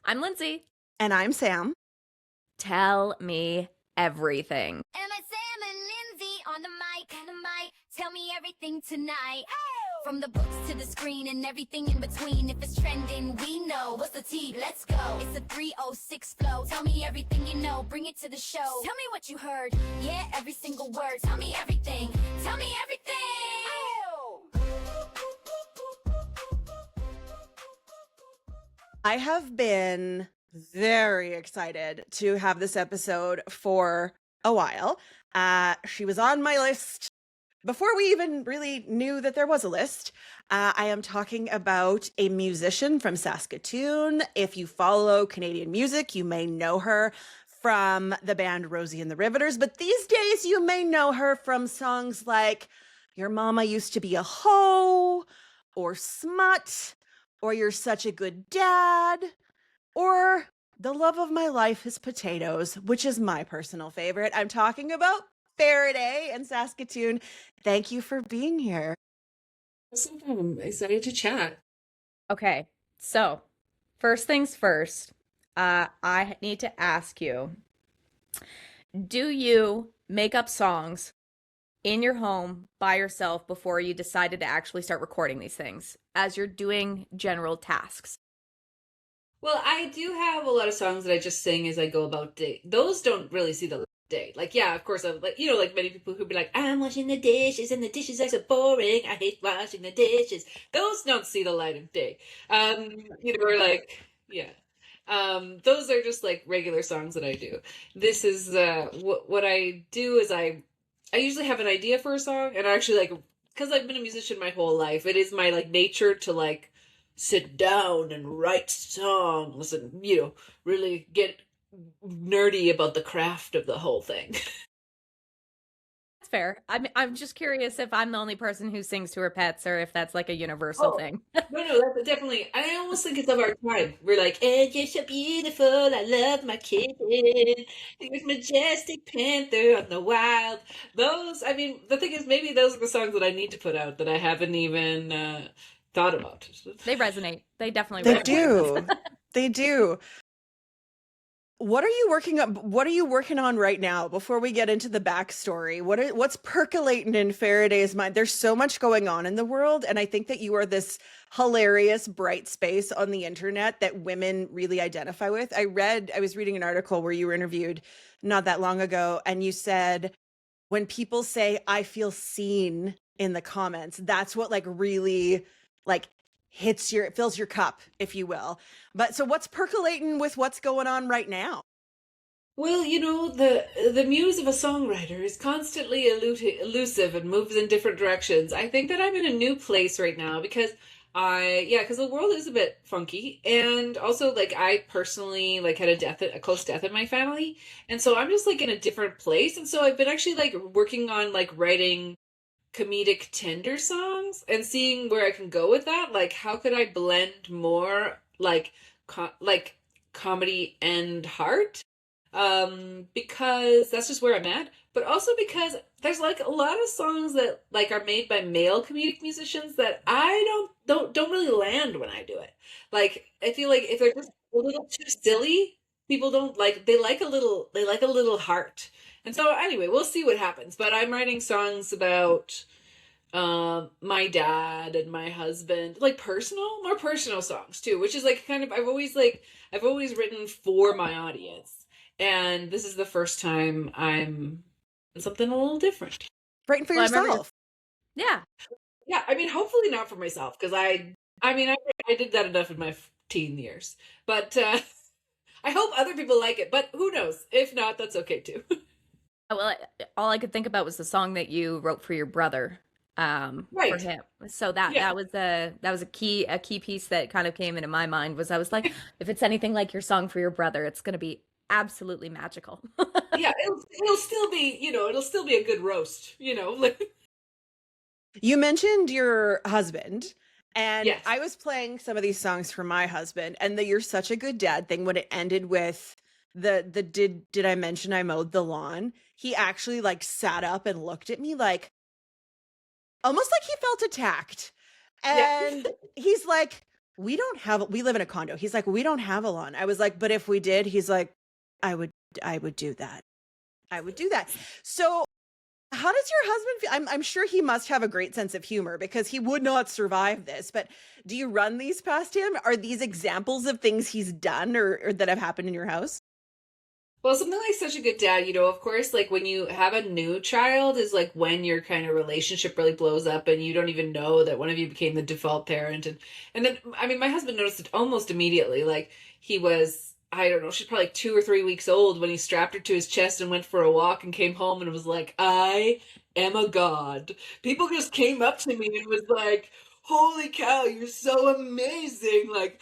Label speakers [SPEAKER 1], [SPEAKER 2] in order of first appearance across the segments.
[SPEAKER 1] I'm Lindsay.
[SPEAKER 2] And I'm Sam.
[SPEAKER 1] Tell me everything.
[SPEAKER 3] Am I Sam and Lindsay on the mic? Tell me everything tonight. From the books to the screen and everything in between. If it's trending, we know. What's the tea? Let's go. It's a 306 flow. Tell me everything you know. Bring it to the show. Tell me what you heard. Yeah, every single word. Tell me everything. Tell me everything.
[SPEAKER 2] I have been very excited to have this episode for a while. She was on my list before we even really knew that there was a list. I am talking about a musician from Saskatoon. If you follow Canadian music, you may know her from the band Rosie and the Riveters, but these days you may know her from songs like Your Mama Used to Be a Hoe, or Smut, or You're Such a Good Dad, or The Love of My Life is Potatoes, which is my personal favorite. I'm talking about Farideh and Saskatoon. Thank you for being here.
[SPEAKER 4] Awesome. I'm excited to chat.
[SPEAKER 1] Okay, so first things first, I need to ask you, do you make up songs in your home by yourself before you decided to actually start recording these things as you're doing general tasks?
[SPEAKER 4] Well, I do have a lot of songs that I just sing as I go about day. Those don't really see the light of day. Like, yeah, of course, I'm like, like many people who'd be like, I'm washing the dishes and the dishes are so boring. I hate washing the dishes. Those don't see the light of day. Or like, yeah. Those are just like regular songs that I do. This is what I do is I usually have an idea for a song, and I actually like, because I've been a musician my whole life, it is my like nature to like sit down and write songs and really get nerdy about the craft of the whole thing.
[SPEAKER 1] That's fair. I'm just curious if I'm the only person who sings to her pets or if that's like a universal thing.
[SPEAKER 4] No, that's definitely. I almost think it's of our time. We're like, and you're so beautiful. I love my kitten. There's majestic panther on the wild. Those. I mean, the thing is, maybe those are the songs that I need to put out that I haven't even thought about.
[SPEAKER 1] They resonate. They definitely
[SPEAKER 2] They
[SPEAKER 1] resonate.
[SPEAKER 2] do. They do. What are you working on right now before we get into the backstory? What's percolating in Farideh's mind? There's so much going on in the world, and I think that you are this hilarious bright space on the internet that women really identify with. I was reading an article where you were interviewed not that long ago, and you said when people say I feel seen in the comments, that's what like really like it fills your cup, if you will. But so what's percolating with what's going on right now?
[SPEAKER 4] Well, the muse of a songwriter is constantly elusive and moves in different directions. I think that I'm in a new place right now because because the world is a bit funky, and also like I personally like had a close death in my family, and so I'm just like in a different place, and so I've been actually like working on like writing comedic tender songs and seeing where I can go with that. Like, how could I blend more like comedy and heart? Because that's just where I'm at. But also because there's like a lot of songs that like are made by male comedic musicians that I don't really land when I do it. Like, I feel like if they're just a little too silly, people don't like. They like a little heart. And so anyway, we'll see what happens. But I'm writing songs about my dad and my husband, like more personal songs too, which is like kind of I've always written for my audience. And this is the first time I'm something a little different.
[SPEAKER 2] Writing for yourself.
[SPEAKER 1] Yeah.
[SPEAKER 4] Yeah, I mean hopefully not for myself, because I did that enough in my teen years. But I hope other people like it, but who knows? If not, that's okay too.
[SPEAKER 1] Well, all I could think about was the song that you wrote for your brother,
[SPEAKER 4] Right.
[SPEAKER 1] for him. So that was a key piece that kind of came into my mind. Was I was like, if it's anything like your song for your brother, it's going to be absolutely magical.
[SPEAKER 4] Yeah, it'll still be a good roast.
[SPEAKER 2] You mentioned your husband, and
[SPEAKER 4] Yes.
[SPEAKER 2] I was playing some of these songs for my husband, and the "You're Such a Good Dad" thing, when it ended with the did I mention I mowed the lawn? He actually like sat up and looked at me like almost like he felt attacked.
[SPEAKER 4] Yeah.
[SPEAKER 2] And he's like, we live in a condo. He's like, we don't have a lawn. I was like, but if we did, he's like, I would do that. I would do that. So how does your husband feel? I'm sure he must have a great sense of humor because he would not survive this. But do you run these past him? Are these examples of things he's done or that have happened in your house?
[SPEAKER 4] Well, something like Such a Good Dad, of course, like when you have a new child is like when your kind of relationship really blows up and you don't even know that one of you became the default parent. And then, I mean, my husband noticed it almost immediately. Like he was, I don't know, she's probably like 2 or 3 weeks old when he strapped her to his chest and went for a walk and came home and was like, I am a god. People just came up to me and was like, holy cow, you're so amazing. Like,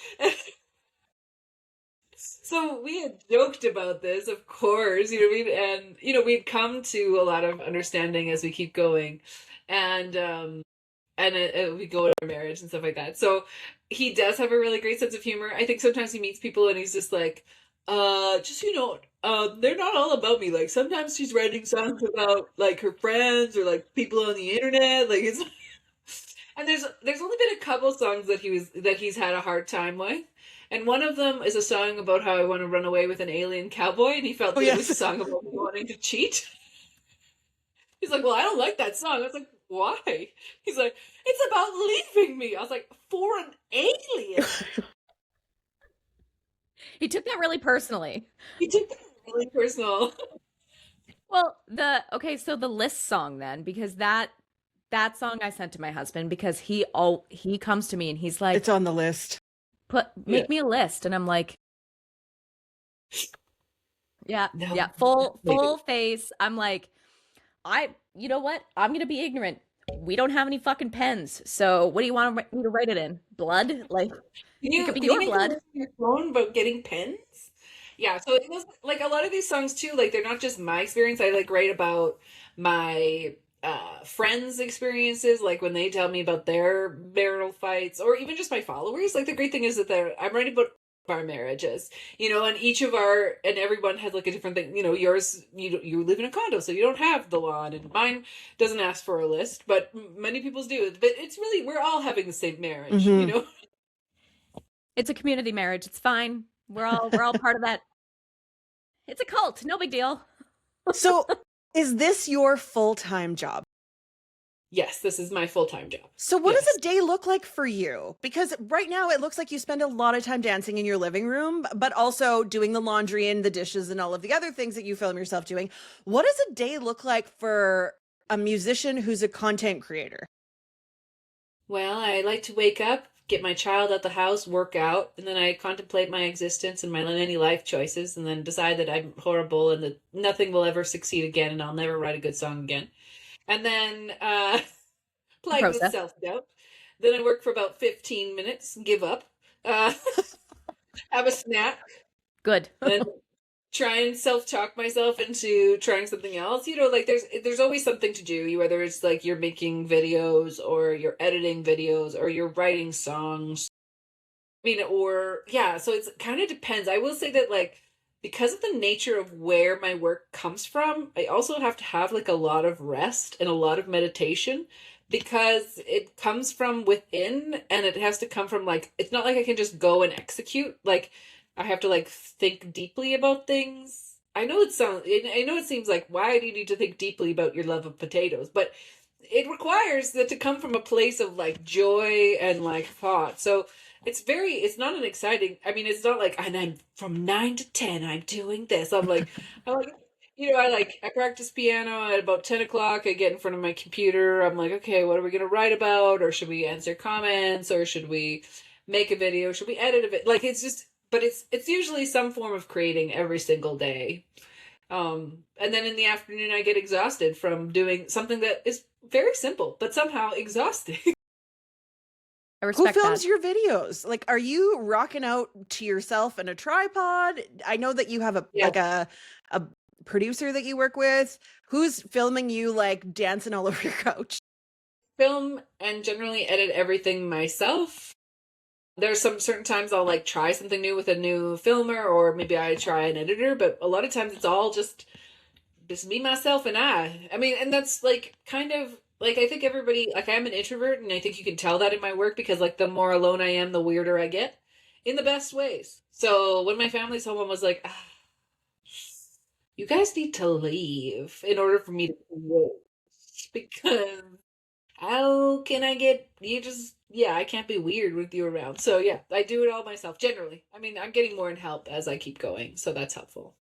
[SPEAKER 4] so we had joked about this, of course, you know what I mean? And, we'd come to a lot of understanding as we keep going. And we go in our marriage and stuff like that. So he does have a really great sense of humor. I think sometimes he meets people and he's just like, they're not all about me. Like sometimes she's writing songs about like her friends or like people on the internet. Like it's, and there's only been a couple songs that he's had a hard time with. And one of them is a song about how I want to run away with an alien cowboy, and he felt that it was a song about me wanting to cheat. He's like, well, I don't like that song. I was like, why? He's like, it's about leaving me. I was like, for an alien.
[SPEAKER 1] He took that really personally.
[SPEAKER 4] He took that really personal.
[SPEAKER 1] Well, so the list song then, because that song I sent to my husband because he comes to me and he's like,
[SPEAKER 2] it's on the list.
[SPEAKER 1] Make me a list. And I'm like, yeah,
[SPEAKER 4] No.
[SPEAKER 1] yeah, full face. I'm like, you know what? I'm going to be ignorant. We don't have any fucking pens. So what do you want me to write it in? Blood? Like, it could be your blood.
[SPEAKER 4] Your phone about getting pens? Yeah, so it was like a lot of these songs too, like they're not just my experience. I like write about my friends' experiences, like when they tell me about their marital fights, or even just my followers. Like the great thing is that I'm writing about our marriages, and each of and everyone has like a different thing. Yours, you live in a condo, so you don't have the lawn, and mine doesn't ask for a list, but many people's do. But it's really, we're all having the same marriage,
[SPEAKER 1] It's a community marriage. It's fine. We're all part of that. It's a cult. No big deal.
[SPEAKER 2] So is this your full-time job?
[SPEAKER 4] Yes, this is my full-time job.
[SPEAKER 2] So what does a day look like for you? Because right now it looks like you spend a lot of time dancing in your living room, but also doing the laundry and the dishes and all of the other things that you film yourself doing. What does a day look like for a musician who's a content creator?
[SPEAKER 4] Well, I like to wake up, get my child at the house, work out, and then I contemplate my existence and my many life choices, and then decide that I'm horrible and that nothing will ever succeed again and I'll never write a good song again. And then plagued with self-doubt. Then I work for about 15 minutes, give up, have a snack.
[SPEAKER 1] Good.
[SPEAKER 4] Then try and self-talk myself into trying something else. Like there's always something to do. Whether it's like you're making videos or you're editing videos or you're writing songs. So it kind of depends. I will say that like, because of the nature of where my work comes from, I also have to have like a lot of rest and a lot of meditation because it comes from within and it has to come from like, it's not like I can just go and execute. Like I have to like think deeply about things. I know it seems like, why do you need to think deeply about your love of potatoes? But it requires that to come from a place of like joy and like thought. So it's not an exciting, it's not like, and I'm from 9 to 10, I'm doing this. I practice piano at about 10 o'clock. I get in front of my computer. I'm like, okay, what are we going to write about? Or should we answer comments? Or should we make a video? Should we edit a bit? Like, it's usually some form of creating every single day. And then in the afternoon, I get exhausted from doing something that is very simple, but somehow exhausting.
[SPEAKER 2] Who films your videos? Like, are you rocking out to yourself in a tripod? I know that you have a producer that you work with. Who's filming you like dancing all over your couch?
[SPEAKER 4] Film and generally edit everything myself. There's some certain times I'll like try something new with a new filmer, or maybe I try an editor, but a lot of times it's all just me, myself, and I. And that's like kind of Like, I think everybody, like, I'm an introvert, and I think you can tell that in my work because, like, the more alone I am, the weirder I get in the best ways. So when my family, someone was like, ah, you guys need to leave in order for me to grow. Because how can I get you just, yeah, I can't be weird with you around. So yeah, I do it all myself generally. I mean, I'm getting more in help as I keep going, so that's helpful.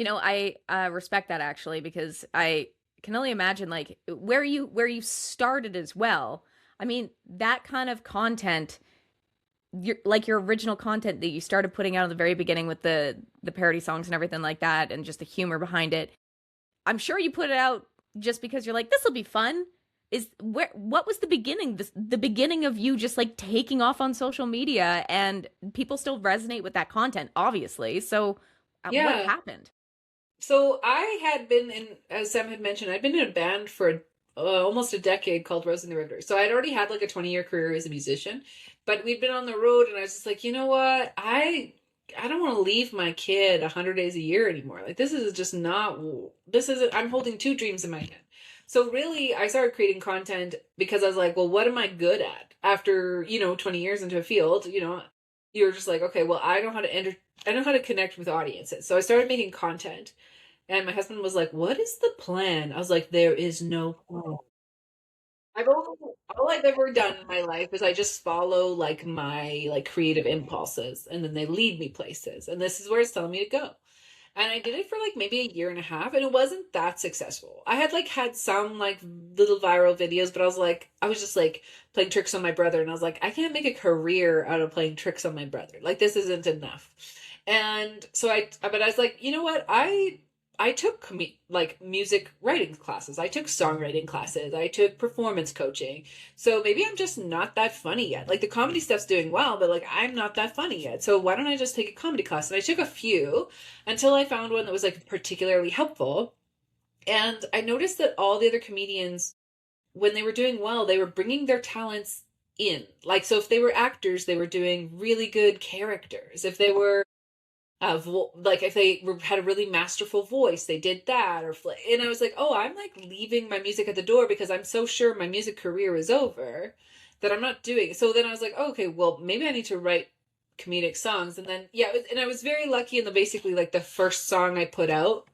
[SPEAKER 1] I respect that actually because I can only imagine like where you started as well. I mean, that kind of content, your original content that you started putting out at the very beginning with the parody songs and everything like that, and just the humor behind it. I'm sure you put it out just because you're like, this will be fun. What was the beginning? The beginning of you just like taking off on social media and people still resonate with that content, obviously. So, what
[SPEAKER 4] Yeah.
[SPEAKER 1] happened?
[SPEAKER 4] So I had been in, as Sam had mentioned, I'd been in a band for almost a decade called Rose and the Riveter. So I'd already had like a 20-year career as a musician, but we'd been on the road, and I was just like, you know what? I don't want to leave my kid 100 days a year anymore. Like, this is just not, this is, I'm holding two dreams in my hand. So really, I started creating content because I was like, well, what am I good at? After, 20 years into a field, you're just like, okay, well, I know how to I know how to connect with audiences. So I started making content, and my husband was like, what is the plan? I was like, there is no plan. All I've ever done in my life is I just follow like my like creative impulses, and then they lead me places. And this is where it's telling me to go. And I did it for like maybe a year and a half, and it wasn't that successful. I had like had some like little viral videos, but I was just like playing tricks on my brother, and I was like, I can't make a career out of playing tricks on my brother. Like, this isn't enough. And so but I was like, you know what? I took like music writing classes. I took songwriting classes. I took performance coaching. So maybe I'm just not that funny yet. Like, the comedy stuff's doing well, but like I'm not that funny yet. So why don't I just take a comedy class? And I took a few until I found one that was like particularly helpful. And I noticed that all the other comedians, when they were doing well, they were bringing their talents in. Like, so if they were actors, they were doing really good characters. If they were like if they had a really masterful voice, they did that. And I was like, oh, I'm like leaving my music at the door because I'm so sure my music career is over that I'm not doing. So then I was like, oh, okay, well, maybe I need to write comedic songs. And then yeah, and I was very lucky in the basically like the first song I put out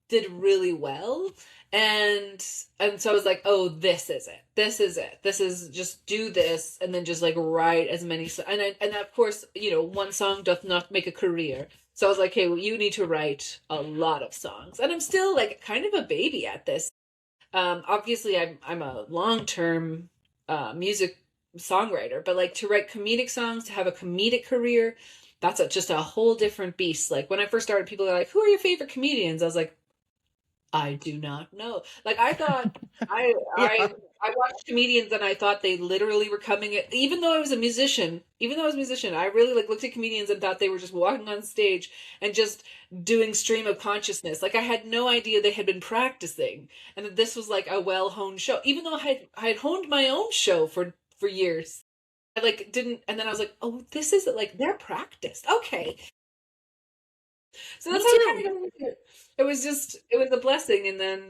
[SPEAKER 4] did really well. And so I was like, oh, this is it. This is it. This is just do this, and then just like write as many and of course, one song doth not make a career. So I was like, hey, well, you need to write a lot of songs. And I'm still like kind of a baby at this. Obviously I'm a long-term music songwriter, but like to write comedic songs, to have a comedic career, that's just a whole different beast. Like, when I first started, people are like, who are your favorite comedians? I was like, I do not know. Like, I thought I
[SPEAKER 2] Yeah.
[SPEAKER 4] I watched comedians, and I thought they literally were coming at, even though I was a musician, I really like looked at comedians and thought they were just walking on stage and just doing stream of consciousness. Like, I had no idea they had been practicing, and that this was like a well-honed show. Even though I had honed my own show for years. I like didn't, and then I was like, "Oh, this is like they're practiced." Okay. So
[SPEAKER 1] Me
[SPEAKER 4] that's how I
[SPEAKER 1] too.
[SPEAKER 4] kind of got into it. It was a blessing. And then,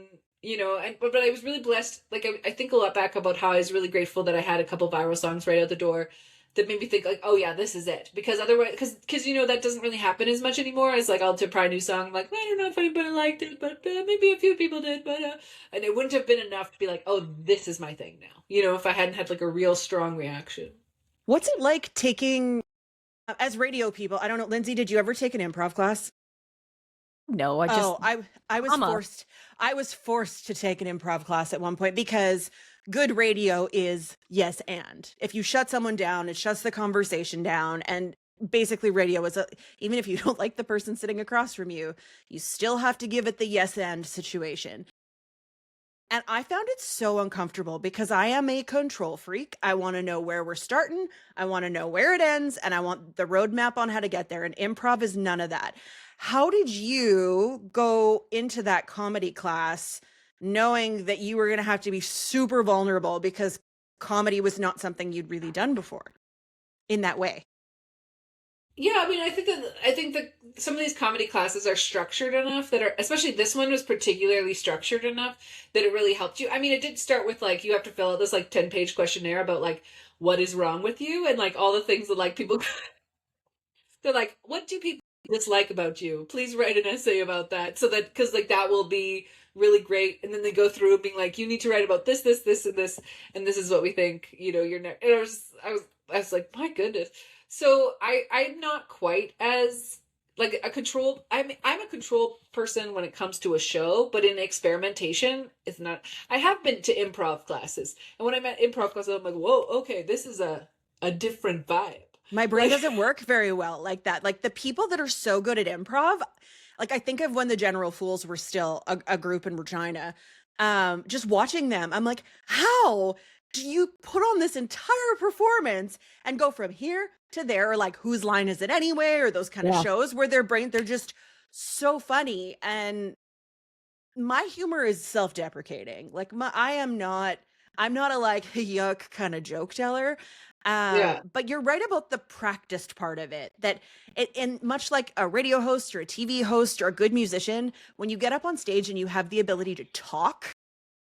[SPEAKER 4] but I was really blessed. Like, I think a lot back about how I was really grateful that I had a couple viral songs right out the door that made me think like, oh yeah, this is it. Because otherwise, because that doesn't really happen as much anymore. It's like I'll try a new song, I'm like, I don't know if anybody liked it, but maybe a few people did. But and it wouldn't have been enough to be like, oh, this is my thing now. If I hadn't had like a real strong reaction.
[SPEAKER 2] What's it like taking, as radio people? I don't know. Lindsay, did you ever take an improv class?
[SPEAKER 1] No, I just
[SPEAKER 2] Oh, I was
[SPEAKER 1] mama.
[SPEAKER 2] forced to take an improv class at one point because good radio is yes and. If you shut someone down, it shuts the conversation down. And basically radio is even if you don't like the person sitting across from you, you still have to give it the yes and situation. And I found it so uncomfortable because I am a control freak. I want to know where we're starting. I want to know where it ends. And I want the roadmap on how to get there. And improv is none of that. How did you go into that comedy class knowing that you were going to have to be super vulnerable because comedy was not something you'd really done before in that way?
[SPEAKER 4] Yeah, I mean, I think that some of these comedy classes are structured enough that are, especially this one was particularly structured enough that it really helped you. I mean, it did start with like you have to fill out this like 10-page questionnaire about like what is wrong with you and like all the things that like people they're like, what do people dislike about you? Please write an essay about that so that because like that will be really great. And then they go through and being like, you need to write about this, and this is what we think. You know, you're next. And I was like, my goodness. So I'm not quite as like a control. I'm a control person when it comes to a show, but in experimentation, it's not. I have been to improv classes, and when I'm at improv classes, I'm like, whoa, okay, this is a different vibe.
[SPEAKER 2] My brain
[SPEAKER 4] Like,
[SPEAKER 2] doesn't work very well like that. Like the people that are so good at improv, like I think of when the General Fools were still a group in Regina. Just watching them, I'm like, how do you put on this entire performance and go from here to there? Or like, whose line is it anyway? Or those kind of
[SPEAKER 1] Yeah.
[SPEAKER 2] shows where they're just so funny. And my humor is self-deprecating. Like I'm not a like yuck kind of joke teller.
[SPEAKER 4] yeah,
[SPEAKER 2] But you're right about the practiced part of it. That it and much like a radio host or a TV host or a good musician, when you get up on stage and you have the ability to talk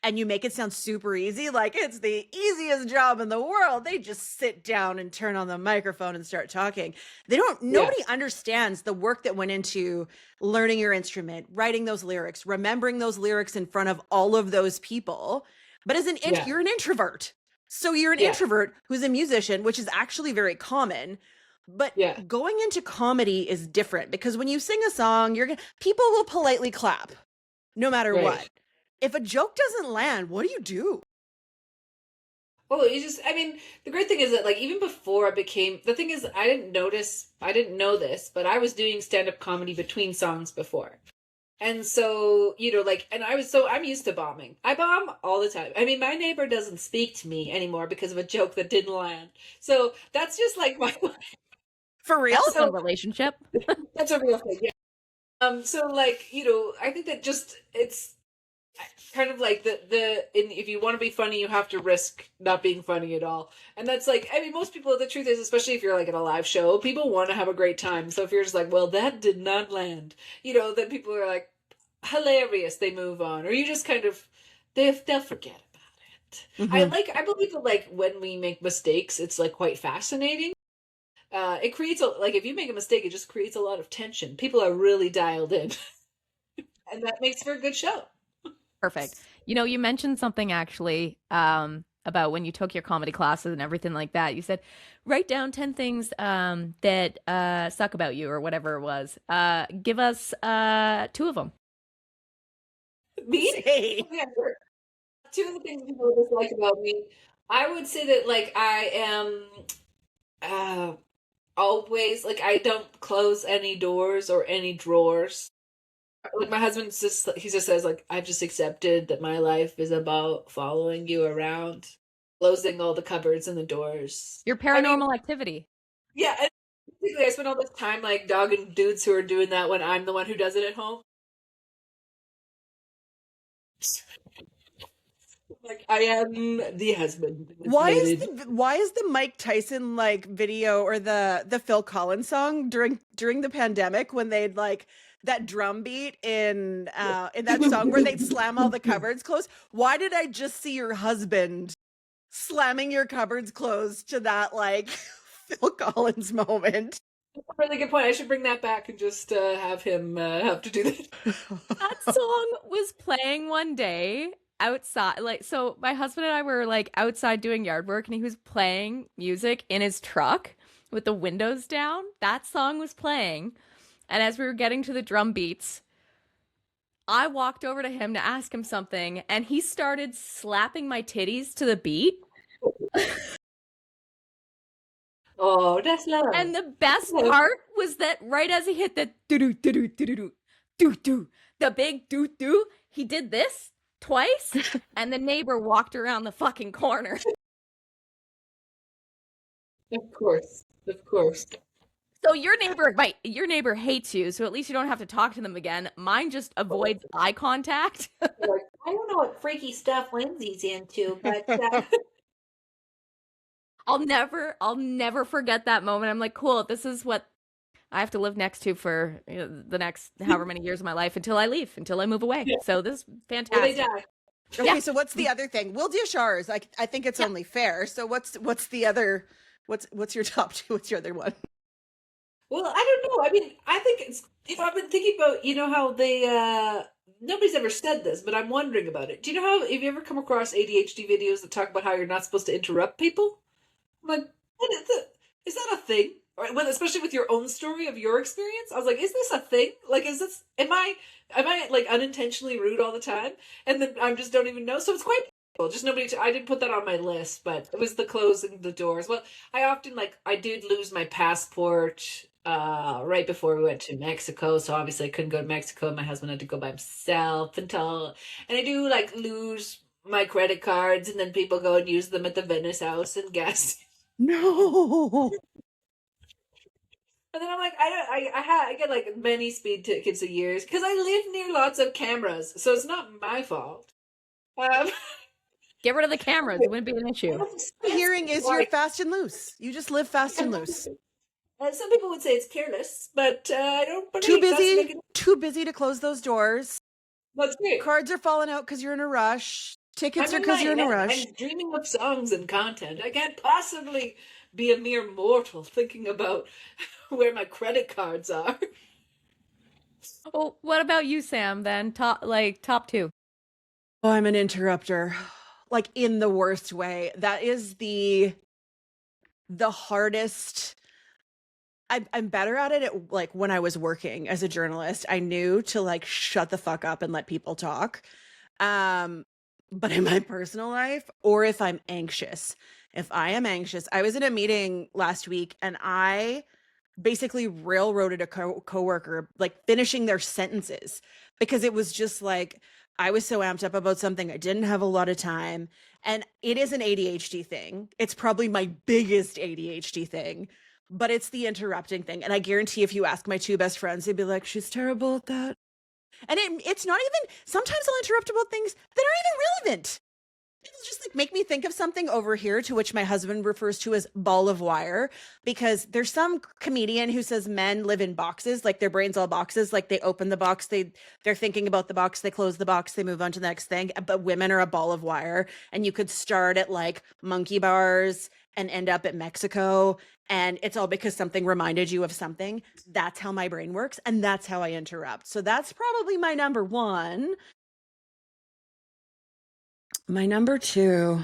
[SPEAKER 2] and you make it sound super easy, like it's the easiest job in the world. They just sit down and turn on the microphone and start talking.
[SPEAKER 4] yeah,
[SPEAKER 2] Nobody understands the work that went into learning your instrument, writing those lyrics, remembering those lyrics in front of all of those people. But
[SPEAKER 4] yeah,
[SPEAKER 2] you're an introvert. So you're an
[SPEAKER 4] yeah,
[SPEAKER 2] introvert who's a musician, which is actually very common. But
[SPEAKER 4] yeah,
[SPEAKER 2] going into comedy is different because when you sing a song, people will politely clap no matter
[SPEAKER 4] right.
[SPEAKER 2] what. If a joke doesn't land, what do you do?
[SPEAKER 4] Well, you just, I mean, the great thing is that, like, even before I became, the thing is, I didn't know this, but I was doing stand-up comedy between songs before. And so, you know, like, I'm used to bombing. I bomb all the time. I mean, my neighbor doesn't speak to me anymore because of a joke that didn't land. So that's just like my,
[SPEAKER 2] For real?
[SPEAKER 1] That's a
[SPEAKER 4] so
[SPEAKER 1] good relationship.
[SPEAKER 4] that's a real thing. Yeah. So like, you know, I think that just, it's, kind of like if you want to be funny you have to risk not being funny at all, and that's like, I mean, most people, the truth is, especially if you're like at a live show, people want to have a great time. So if you're just like, well, that did not land, you know, then people are like, hilarious, they move on, or you just kind of, they'll forget about it.
[SPEAKER 2] Mhm.
[SPEAKER 4] I believe that like when we make mistakes, it's like quite fascinating. It creates a, like, if you make a mistake, it just creates a lot of tension. People are really dialed in, and that makes for a good show.
[SPEAKER 1] Perfect. You know, you mentioned something actually about when you took your comedy classes and everything like that. You said, write down 10 things that suck about you or whatever it was. Give us two of them.
[SPEAKER 4] Me?
[SPEAKER 2] Say.
[SPEAKER 4] Yeah, sure. Two of the things people dislike about me, I would say that like I am always like, I don't close any doors or any drawers. Like my husband just, he just says like, I've just accepted that my life is about following you around, closing all the cupboards and the doors.
[SPEAKER 1] Your
[SPEAKER 4] I mean,
[SPEAKER 1] paranormal activity.
[SPEAKER 4] yeah, and basically I spend all this time like dogging dudes who are doing that when I'm the one who does it at home. Like I am the husband. It's mated.
[SPEAKER 2] Why is the Mike Tyson like video or the Phil Collins song during the pandemic when they'd like that drum beat in that song where they'd slam all the cupboards closed? Why did I just see your husband slamming your cupboards closed to that like Phil Collins moment?
[SPEAKER 4] Really good point. I should bring that back and just have him have to do that.
[SPEAKER 1] That song was playing one day outside. Like, so my husband and I were like outside doing yard work, and he was playing music in his truck with the windows down. That song was playing. And as we were getting to the drum beats, I walked over to him to ask him something, and he started slapping my titties to the beat.
[SPEAKER 4] Oh, that's love.
[SPEAKER 1] And the best part was that right as he hit the doo doo doo doo doo doo doo, the big doo doo, he did this twice, and the neighbor walked around the fucking corner.
[SPEAKER 4] Of course, of course.
[SPEAKER 1] So your neighbor hates you, so at least you don't have to talk to them again. Mine just avoids eye contact.
[SPEAKER 4] Like, I don't know what freaky stuff Lindsay's into, but
[SPEAKER 1] I'll never forget that moment. I'm like, cool, this is what I have to live next to for the next however many years of my life until I leave, until I move away.
[SPEAKER 4] Yeah.
[SPEAKER 1] So this is
[SPEAKER 4] Or they
[SPEAKER 1] fantastic.
[SPEAKER 4] die.
[SPEAKER 2] Okay,
[SPEAKER 1] Yeah.
[SPEAKER 2] so what's the other thing? We'll dish ours. I think it's
[SPEAKER 1] Yeah.
[SPEAKER 2] only fair. So what's the other? What's your top two? What's your other one?
[SPEAKER 4] Well, I don't know. I mean, I think it's, I've been thinking about, how they, nobody's ever said this, but I'm wondering about it. Do you know have you ever come across ADHD videos that talk about how you're not supposed to interrupt people? I'm like, is that a thing? Or, well, especially with your own story of your experience, I was like, is this a thing? Like, am I like unintentionally rude all the time? And then I just don't even know. So it's quite painful. Just nobody, I didn't put that on my list, but it was the closing the doors. Well, I often, I did lose my passport right before we went to Mexico, so obviously I couldn't go to Mexico. My husband had to go by himself and I do lose my credit cards, and then people go and use them at the Venice house and gas.
[SPEAKER 2] No.
[SPEAKER 4] And then I'm like, I get many speed tickets a year because I live near lots of cameras, so it's not my fault.
[SPEAKER 1] Get rid of the cameras. It wouldn't be an issue.
[SPEAKER 2] Hearing is you're fast and loose. You just live fast and loose.
[SPEAKER 4] Some people would say it's careless, but I don't believe
[SPEAKER 2] Too
[SPEAKER 4] that's
[SPEAKER 2] busy. Too busy to close those doors.
[SPEAKER 4] That's great.
[SPEAKER 2] Cards are falling out because you're in a rush. Tickets are because you're in a rush.
[SPEAKER 4] I'm dreaming of songs and content. I can't possibly be a mere mortal thinking about where my credit cards are.
[SPEAKER 1] Well, what about you, Sam, then? Top two.
[SPEAKER 2] Oh, I'm an interrupter. In the worst way. That is the hardest. I'm better at it when I was working as a journalist. I knew to shut the fuck up and let people talk. But in my personal life, or if I'm anxious, I was in a meeting last week and I basically railroaded a coworker, finishing their sentences because it was just I was so amped up about something. I didn't have a lot of time. And it is an ADHD thing. It's probably my biggest ADHD thing, but it's the interrupting thing. And I guarantee if you ask my two best friends, they'd be like, she's terrible at that. And it's not even, sometimes I'll interrupt about things that aren't even relevant. It'll just make me think of something over here, to which my husband refers to as ball of wire, because there's some comedian who says men live in boxes, their brain's all boxes, they open the box, they're thinking about the box, they close the box, they move on to the next thing. But women are a ball of wire, and you could start at monkey bars and end up at Mexico, and it's all because something reminded you of something. That's how my brain works, and that's how I interrupt. So that's probably my number one. My number two.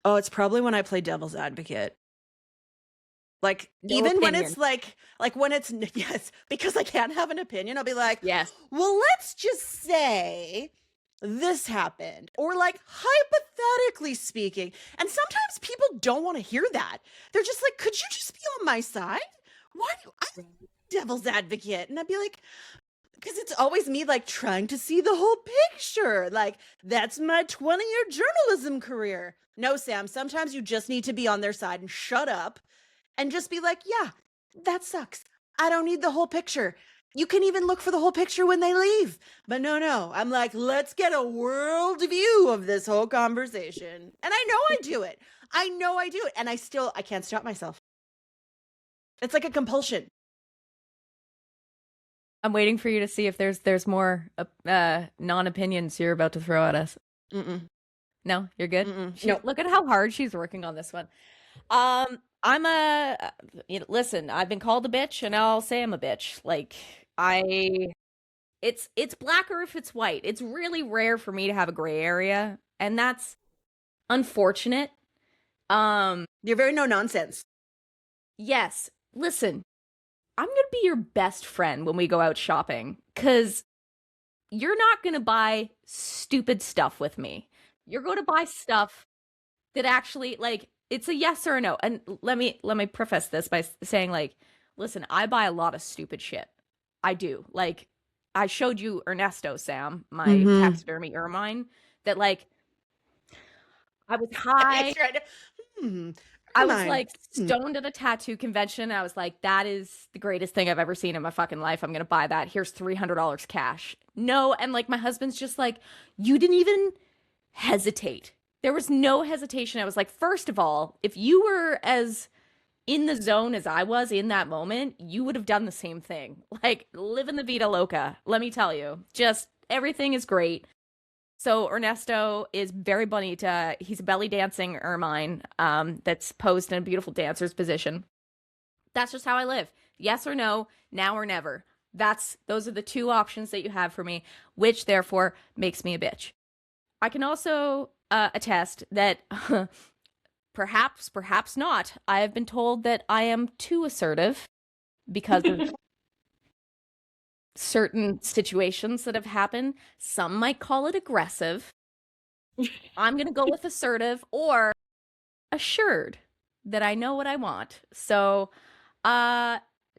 [SPEAKER 2] Oh, it's probably when I play devil's advocate.
[SPEAKER 1] No
[SPEAKER 2] even
[SPEAKER 1] opinion.
[SPEAKER 2] When it's when it's, yes, because I can't have an opinion. I'll be like,
[SPEAKER 1] Yes.
[SPEAKER 2] well, let's just say this happened, or hypothetically speaking. And sometimes people don't want to hear that. They're just like, could you just be on my side? Why do I'm devil's advocate? And I'd be like, because it's always me trying to see the whole picture. That's my 20-year journalism career. No, Sam, sometimes you just need to be on their side and shut up and just be like, yeah, that sucks. I don't need the whole picture. You can even look for the whole picture when they leave. But no, I'm let's get a world view of this whole conversation. And I know I do it. And I can't stop myself. It's like a compulsion.
[SPEAKER 1] I'm waiting for you to see if there's more non-opinions you're about to throw at us.
[SPEAKER 2] Mm-mm.
[SPEAKER 1] No, you're good.
[SPEAKER 2] No.
[SPEAKER 1] Look at how hard she's working on this one. Listen, I've been called a bitch, and I'll say I'm a bitch. It's black or if it's white. It's really rare for me to have a gray area, and that's unfortunate.
[SPEAKER 2] You're very no nonsense.
[SPEAKER 1] Yes. Listen, I'm going to be your best friend when we go out shopping, because you're not going to buy stupid stuff with me. You're going to buy stuff that actually, it's a yes or a no. And let me preface this by saying, listen, I buy a lot of stupid shit. I do. I showed you Ernesto, Sam, my taxidermy ermine, that, I was high. I was stoned at a tattoo convention. I was like, that is the greatest thing I've ever seen in my fucking life. I'm going to buy that. Here's $300 cash. No. And my husband's just like, you didn't even hesitate. There was no hesitation. I was like, first of all, if you were as in the zone as I was in that moment, you would have done the same thing. Like, living the vida loca, let me tell you. Just everything is great. So Ernesto is very bonita. He's a belly dancing ermine that's posed in a beautiful dancer's position. That's just how I live. Yes or no, now or never. Those are the two options that you have for me, which therefore makes me a bitch. I can also attest that perhaps not. I have been told that I am too assertive because of certain situations that have happened. Some might call it aggressive. I'm going to go with assertive or assured that I know what I want. So,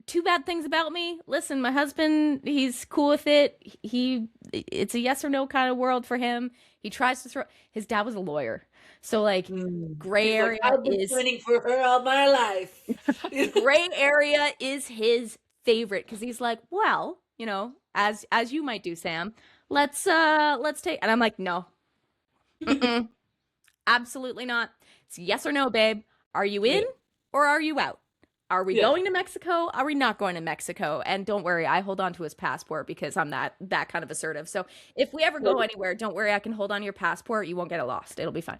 [SPEAKER 1] two bad things about me. Listen, my husband, he's cool with it. It's a yes or no kind of world for him. He tries to his dad was a lawyer. So like gray
[SPEAKER 4] He's
[SPEAKER 1] area
[SPEAKER 4] like, I've been
[SPEAKER 1] is
[SPEAKER 4] planning for her all my life.
[SPEAKER 1] gray area is his favorite because he's like, well, as you might do, Sam, let's take, and I'm like, no, absolutely not. It's yes or no, babe. Are you in or are you out? Are we going to Mexico? Are we not going to Mexico? And don't worry, I hold on to his passport because I'm that kind of assertive. So if we ever go anywhere, don't worry, I can hold on to your passport. You won't get it lost. It'll be fine.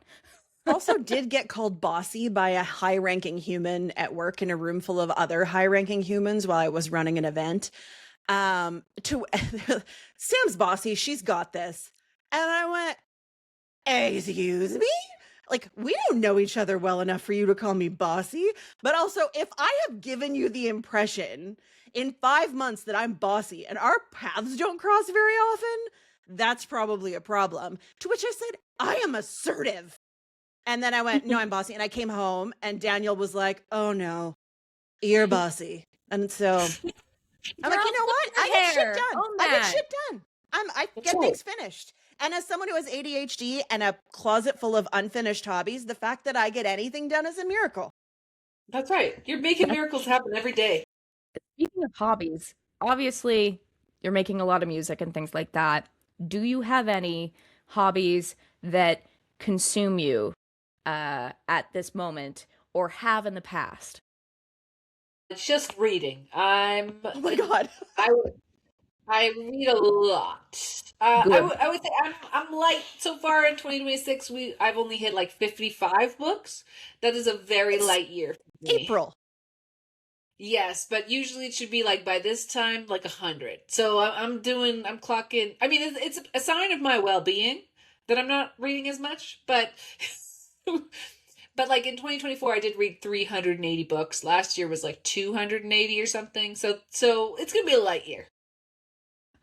[SPEAKER 2] Also did get called bossy by a high-ranking human at work in a room full of other high-ranking humans while I was running an event. To Sam's bossy, she's got this. And I went, excuse me? Like, we don't know each other well enough for you to call me bossy. But also, if I have given you the impression in 5 months that I'm bossy and our paths don't cross very often, that's probably a problem. To which I said, I am assertive. And then I went, no, I'm bossy. And I came home and Daniel was like, oh no, you're bossy. And so I'm like, you know what? I get shit done. I get shit done. I get things finished. And as someone who has ADHD and a closet full of unfinished hobbies, the fact that I get anything done is a miracle.
[SPEAKER 4] That's right. You're making miracles happen every day.
[SPEAKER 1] Speaking of hobbies, obviously you're making a lot of music and things like that. Do you have any hobbies that consume you at this moment or have in the past?
[SPEAKER 4] It's just reading. Oh
[SPEAKER 2] my God.
[SPEAKER 4] I read a lot. I would say I'm light so far in 2026. I've only hit like 55 books. That is a very light year for me.
[SPEAKER 2] April.
[SPEAKER 4] Yes, but usually it should be like by this time like 100. So I'm clocking. I mean, it's a sign of my well-being that I'm not reading as much, but but like in 2024 I did read 380 books. Last year was like 280 or something. So it's going to be a light year.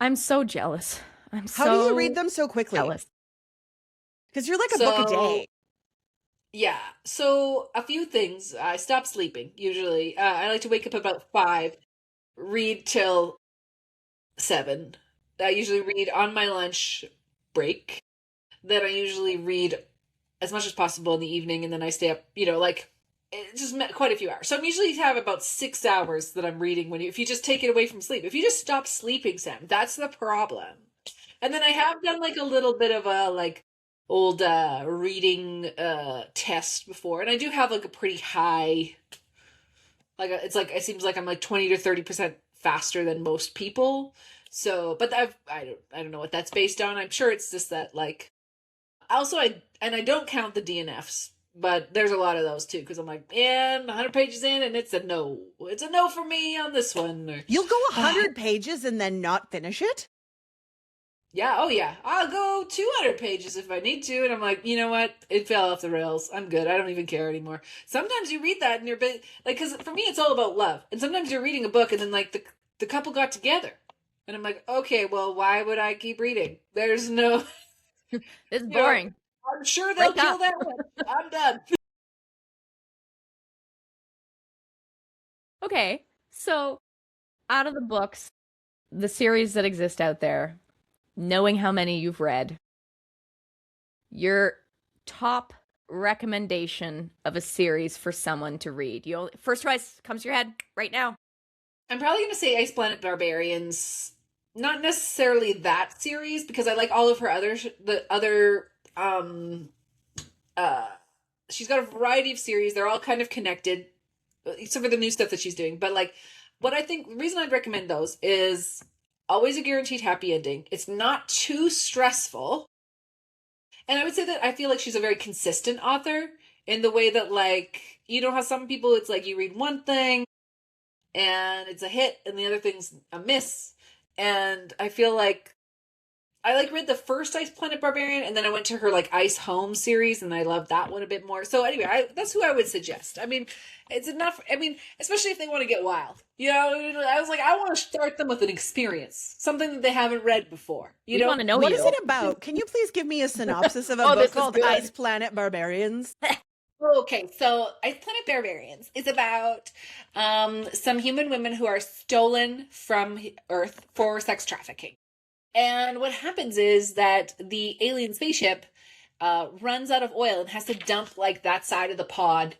[SPEAKER 1] I'm so jealous.
[SPEAKER 2] How do you read them so quickly?
[SPEAKER 1] Jealous.
[SPEAKER 2] Because you're like a book a day.
[SPEAKER 4] Yeah. So a few things. I stop sleeping usually. I like to wake up about 5, read till 7. I usually read on my lunch break. Then I usually read as much as possible in the evening, and then I stay up, like it's just quite a few hours. So I'm usually have about 6 hours that I'm reading if you just take it away from sleep. If you just stop sleeping, Sam, that's the problem. And then I have done like a little bit of a like old reading test before, and I do have like a pretty high, like it's like it seems like I'm like 20 to 30% faster than most people. So, but I don't know what that's based on. I'm sure it's just that like. Also, I don't count the DNFs. But there's a lot of those too, because I'm like, 100 pages in, and it's a no. It's a no for me on this one.
[SPEAKER 2] You'll go 100 pages and then not finish it?
[SPEAKER 4] Yeah, oh yeah. I'll go 200 pages if I need to, and I'm like, you know what? It fell off the rails. I'm good. I don't even care anymore. Sometimes you read that and you're like, because for me it's all about love. And sometimes you're reading a book and then like the couple got together. And I'm like, okay, well, why would I keep reading? There's no...
[SPEAKER 1] It's boring.
[SPEAKER 4] I'm sure they'll kill that one. I'm done.
[SPEAKER 1] Okay, so out of the books, the series that exist out there, knowing how many you've read, your top recommendation of a series for someone to read. First choice comes to your head right now.
[SPEAKER 4] I'm probably going to say Ice Planet Barbarians. Not necessarily that series, because I like all of her she's got a variety of series. They're all kind of connected. except for the new stuff that she's doing. But like, what I think, the reason I'd recommend those is always a guaranteed happy ending. It's not too stressful. And I would say that I feel like she's a very consistent author in the way that, like, you know how some people, it's like you read one thing and it's a hit and the other thing's a miss. And I feel like I like read the first Ice Planet Barbarian and then I went to her like Ice Home series and I loved that one a bit more. So anyway, that's who I would suggest. I mean, it's enough. I mean, especially if they want to get wild. You know, I was like, I want to start them with an experience, something that they haven't read before. You
[SPEAKER 1] We
[SPEAKER 4] know,
[SPEAKER 1] want to know
[SPEAKER 2] What
[SPEAKER 1] you.
[SPEAKER 2] is it about? Can you please give me a synopsis of a
[SPEAKER 1] Oh, this
[SPEAKER 2] book
[SPEAKER 1] is
[SPEAKER 2] called
[SPEAKER 1] good.
[SPEAKER 2] Ice Planet Barbarians?
[SPEAKER 4] Okay, so Ice Planet Barbarians is about some human women who are stolen from Earth for sex trafficking. And what happens is that the alien spaceship runs out of oil and has to dump like that side of the pod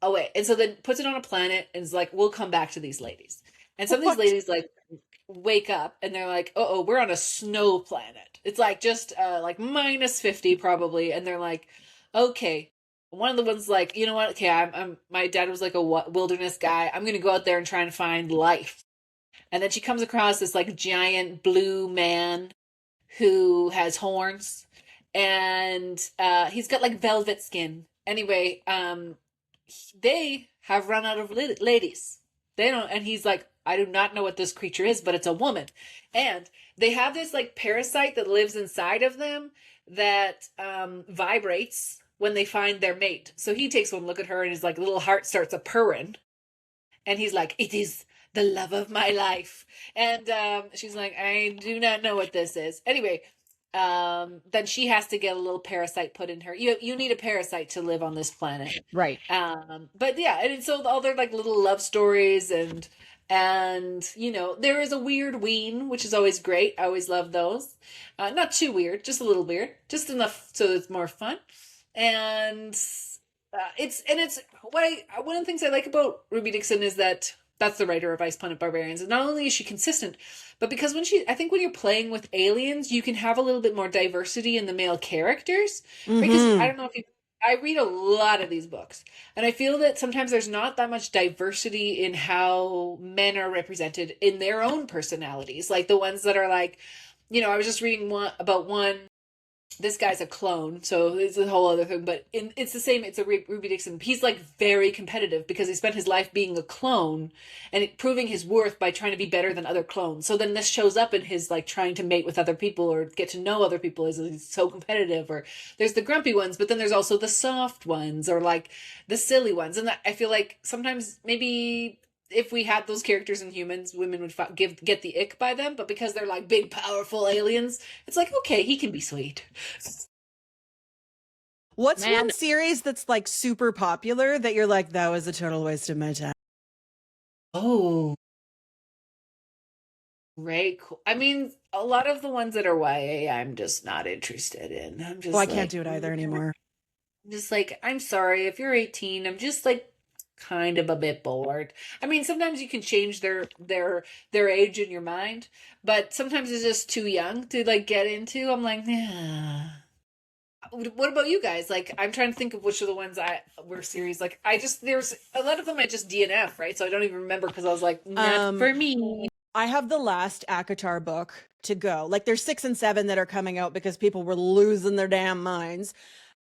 [SPEAKER 4] away. And so then puts it on a planet and is like, we'll come back to these ladies. And some of
[SPEAKER 2] What?
[SPEAKER 4] these ladies like wake up and they're like, oh, we're on a snow planet. It's like just like minus 50 probably. And they're like, okay. One of the ones like, you know what? Okay, I'm my dad was like a wilderness guy. I'm going to go out there and try and find life. And then she comes across this like giant blue man who has horns and he's got like velvet skin. Anyway, they have run out of ladies. They don't, and he's like, I do not know what this creature is, but it's a woman. And they have this like parasite that lives inside of them that vibrates when they find their mate. So he takes one look at her and his like little heart starts a purring. And he's like, it is the love of my life. And she's like, I do not know what this is. Anyway, then she has to get a little parasite put in her. You need a parasite to live on this planet.
[SPEAKER 1] Right.
[SPEAKER 4] But yeah, and so all their like little love stories and you know, there is a weird ween, which is always great. I always love those. Not too weird, just a little weird, just enough so it's more fun. And it's one of the things I like about Ruby Dixon is that that's the writer of Ice Planet Barbarians. And not only is she consistent, but because I think when you're playing with aliens, you can have a little bit more diversity in the male characters. Because I don't know if I read a lot of these books, and I feel that sometimes there's not that much diversity in how men are represented in their own personalities. Like the ones that are like, you know, I was just reading about one. This guy's a clone, so it's a whole other thing, but it's the same. It's a Ruby Dixon. He's like very competitive because he spent his life being a clone and proving his worth by trying to be better than other clones. So then this shows up in his like trying to mate with other people or get to know other people as he's so competitive. Or there's the grumpy ones, but then there's also the soft ones or like the silly ones. And I feel like sometimes maybe if we had those characters in humans, women would get the ick by them, but because they're like big, powerful aliens, it's like, okay, he can be sweet.
[SPEAKER 2] What's
[SPEAKER 1] Man.
[SPEAKER 2] one series that's like super popular that you're like, that was a total waste of my time?
[SPEAKER 4] Oh, right. Cool. I mean, a lot of the ones that are YA, I'm just not interested in. I'm just
[SPEAKER 2] Well, I
[SPEAKER 4] like,
[SPEAKER 2] can't do it either anymore.
[SPEAKER 4] I'm just like, I'm sorry, if you're 18, I'm just like kind of a bit bored. I mean, sometimes you can change their age in your mind, but sometimes it's just too young to like get into. I'm like, yeah. What about you guys? Like, I'm trying to think of which of the ones were series. Like, there's a lot of them I just DNF, right? So I don't even remember because I was like, not for me.
[SPEAKER 2] I have the last ACOTAR book to go. Like, there's 6 and 7 that are coming out because people were losing their damn minds.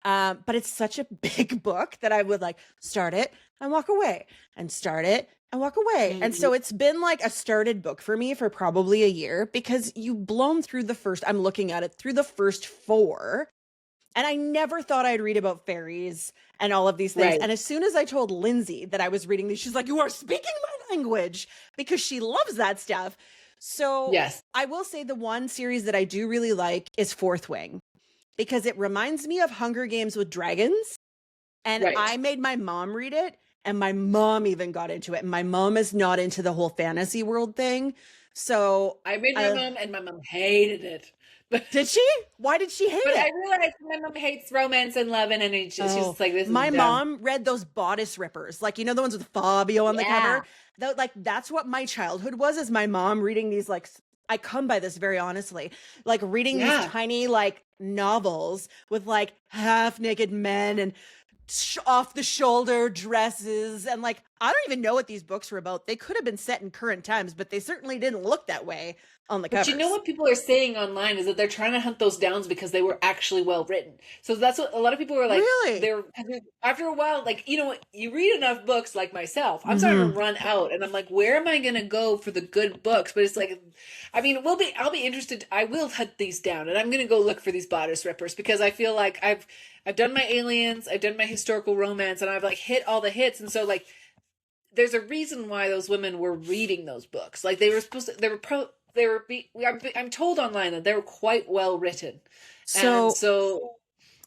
[SPEAKER 2] But it's such a big book that I would like start it and walk away and start it and walk away. And so it's been like a started book for me for probably a year because you've blown through I'm looking at it through the first 4. And I never thought I'd read about fairies and all of these things.
[SPEAKER 4] Right.
[SPEAKER 2] And as soon as I told Lindsay that I was reading these, she's like, you are speaking my language, because she loves that stuff. So
[SPEAKER 4] Yes.
[SPEAKER 2] I will say the one series that I do really like is Fourth Wing, because it reminds me of Hunger Games with dragons. And
[SPEAKER 4] Right.
[SPEAKER 2] I made my mom read it, and my mom even got into it. And my mom is not into the whole fantasy world thing. So
[SPEAKER 4] I made my mom, and my mom hated it.
[SPEAKER 2] did she? Why did she hate
[SPEAKER 4] But
[SPEAKER 2] it?
[SPEAKER 4] I realized my mom hates romance and love, and she's just like, this is
[SPEAKER 2] my
[SPEAKER 4] dumb.
[SPEAKER 2] mom read those bodice rippers, like, you know, the ones with Fabio on the cover. Like, that's what my childhood was, is my mom reading these, like, I come by this very honestly, like reading these tiny like novels with like half naked men and off the shoulder dresses, and like I don't even know what these books were about. They could have been set in current times, but they certainly didn't look that way on the
[SPEAKER 4] But
[SPEAKER 2] covers.
[SPEAKER 4] you know what people are saying online is that they're trying to hunt those down because they were actually well written. So that's what a lot of people were like.
[SPEAKER 2] Really?
[SPEAKER 4] They're after a while, like, you know, you read enough books like myself, I'm starting to run out, and I'm like, where am I going to go for the good books? But it's like, I mean, I'll be interested. I will hunt these down, and I'm going to go look for these bodice rippers because I feel like I've done my aliens, I've done my historical romance, and I've like hit all the hits, and so like, there's a reason why those women were reading those books. Like they were supposed to, I'm told online that they were quite well written.
[SPEAKER 2] So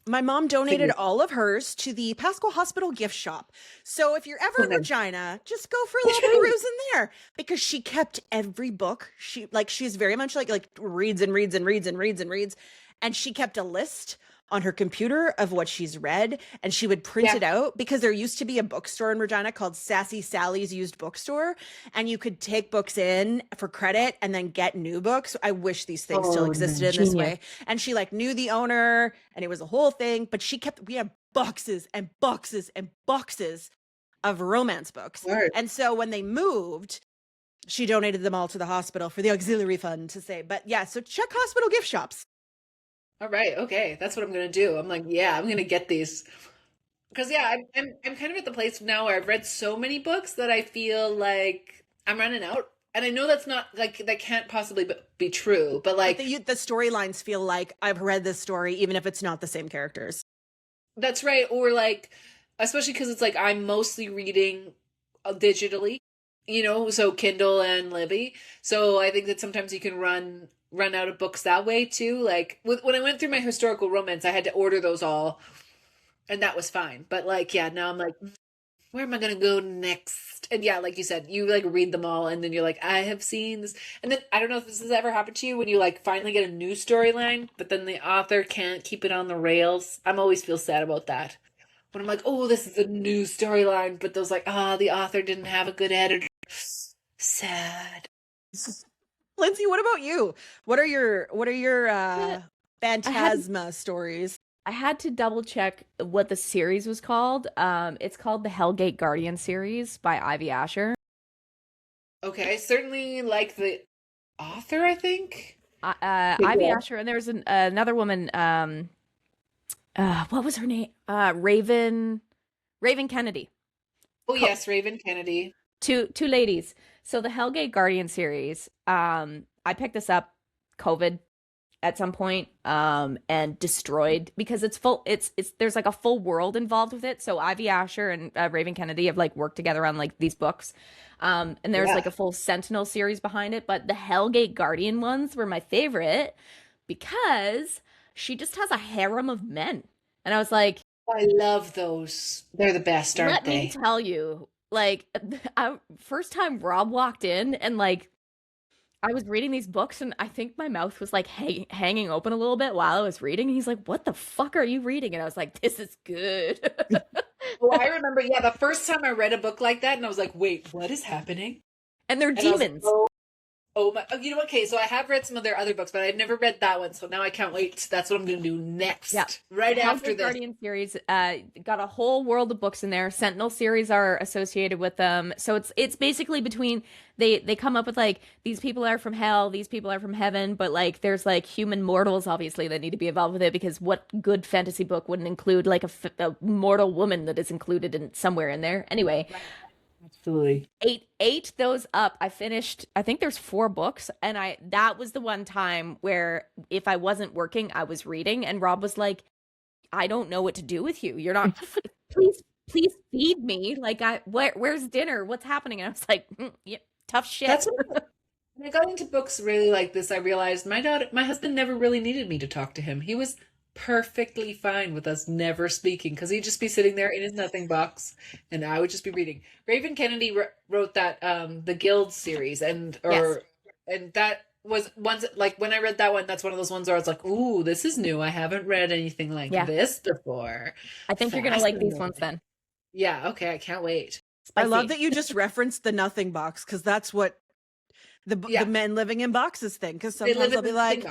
[SPEAKER 2] my mom donated all of hers to the Pascal Hospital gift shop. So if you're ever in Regina, just go for a little peruse in there because she kept every book. She's very much like reads and reads and reads and reads and reads. And she kept a list on her computer of what she's read, and she would print it out because there used to be a bookstore in Regina called Sassy Sally's Used Bookstore, and you could take books in for credit and then get new books. I wish these things still existed in this way. And she like knew the owner, and it was a whole thing, but we had boxes and boxes and boxes of romance books.
[SPEAKER 4] Word.
[SPEAKER 2] And so when they moved, she donated them all to the hospital for the auxiliary fund to say, but yeah, so check hospital gift shops.
[SPEAKER 4] All right, okay, that's what I'm gonna do. I'm like, yeah, I'm gonna get these because I'm kind of at the place now where I've read so many books that I feel like I'm running out, and I know that's not like that can't possibly be true, but like
[SPEAKER 2] the storylines feel like I've read this story even if it's not the same characters.
[SPEAKER 4] That's right, or like especially because it's like I'm mostly reading digitally, you know, so Kindle and Libby. So I think that sometimes you can run out of books that way too. Like when I went through my historical romance, I had to order those all, and that was fine. But like, yeah, now I'm like, where am I gonna go next? And yeah, like you said, you like read them all, and then you're like, I have seen this, and then I don't know if this has ever happened to you when you like finally get a new storyline, but then the author can't keep it on the rails. I'm always feel sad about that. When I'm like, oh, this is a new storyline, but those like, the author didn't have a good editor. Sad.
[SPEAKER 2] Lindsay, what about you? What are your Phantasma stories?
[SPEAKER 1] I had to double check what the series was called. It's called the Hellgate Guardian series by Ivy Asher.
[SPEAKER 4] Okay, I certainly like the author, I think.
[SPEAKER 1] Ivy Asher, and there's another woman. What was her name? Raven Kennedy.
[SPEAKER 4] Oh yes, Raven Kennedy.
[SPEAKER 1] Two ladies. So the Hellgate Guardian series, I picked this up COVID at some point, and destroyed because it's there's like a full world involved with it. So Ivy Asher and Raven Kennedy have like worked together on like these books. And there's like a full Sentinel series behind it, but the Hellgate Guardian ones were my favorite because she just has a harem of men. And I was like,
[SPEAKER 4] I love those. They're the best, aren't they?
[SPEAKER 1] Let me tell you. Like, first time Rob walked in and like I was reading these books and I think my mouth was like hanging open a little bit while I was reading. And he's like, what the fuck are you reading? And I was like, this is good.
[SPEAKER 4] Well, I remember, the first time I read a book like that and I was like, wait, what is happening?
[SPEAKER 1] And they're demons.
[SPEAKER 4] Oh my! You know what? Okay, so I have read some of their other books, but I've never read that one. So now I can't wait. That's what I'm going to do next.
[SPEAKER 1] Yeah.
[SPEAKER 4] Right after this.
[SPEAKER 1] Guardian series got a whole world of books in there. Sentinel series are associated with them. So it's basically between they come up with like these people are from hell, these people are from heaven, but like there's like human mortals obviously that need to be involved with it because what good fantasy book wouldn't include like a mortal woman that is included in somewhere in there? Anyway.
[SPEAKER 4] Right. Absolutely.
[SPEAKER 1] Ate those up. I finished, I think there's 4 books, and that was the one time where if I wasn't working, I was reading, and Rob was like, I don't know what to do with you. You're not, please feed me. Like, where's dinner? What's happening? And I was like, yeah, tough shit.
[SPEAKER 4] That's what, when I got into books really like this, I realized my husband never really needed me to talk to him. He was perfectly fine with us never speaking because he'd just be sitting there in his nothing box and I would just be reading. Raven Kennedy wrote that the Guild series and that was ones like when I read that one, that's one of those ones where I was like, ooh, this is new. I haven't read anything like this before.
[SPEAKER 1] I think you're gonna like these ones then.
[SPEAKER 4] Yeah, okay, I can't wait.
[SPEAKER 2] Spicy. I love that you just referenced the nothing box because that's what the men living in boxes thing. Because sometimes I'll be like,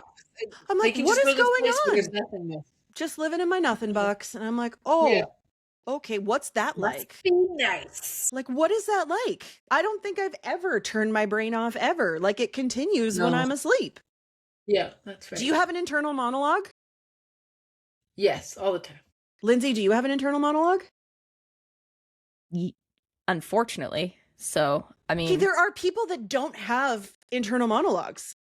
[SPEAKER 2] I'm like, what is going on? Just living in my nothing box, and I'm like, oh, Okay, what's that
[SPEAKER 4] Must
[SPEAKER 2] like?
[SPEAKER 4] be nice.
[SPEAKER 2] Like, what is that like? I don't think I've ever turned my brain off ever. Like, it continues when
[SPEAKER 4] No.
[SPEAKER 2] I'm asleep.
[SPEAKER 4] Yeah, that's right.
[SPEAKER 2] Do you have an internal monologue?
[SPEAKER 4] Yes, all the time.
[SPEAKER 2] Lindsay, do you have an internal monologue?
[SPEAKER 1] Unfortunately. So, I
[SPEAKER 2] Okay,
[SPEAKER 1] mean,
[SPEAKER 2] there are people that don't have internal monologues.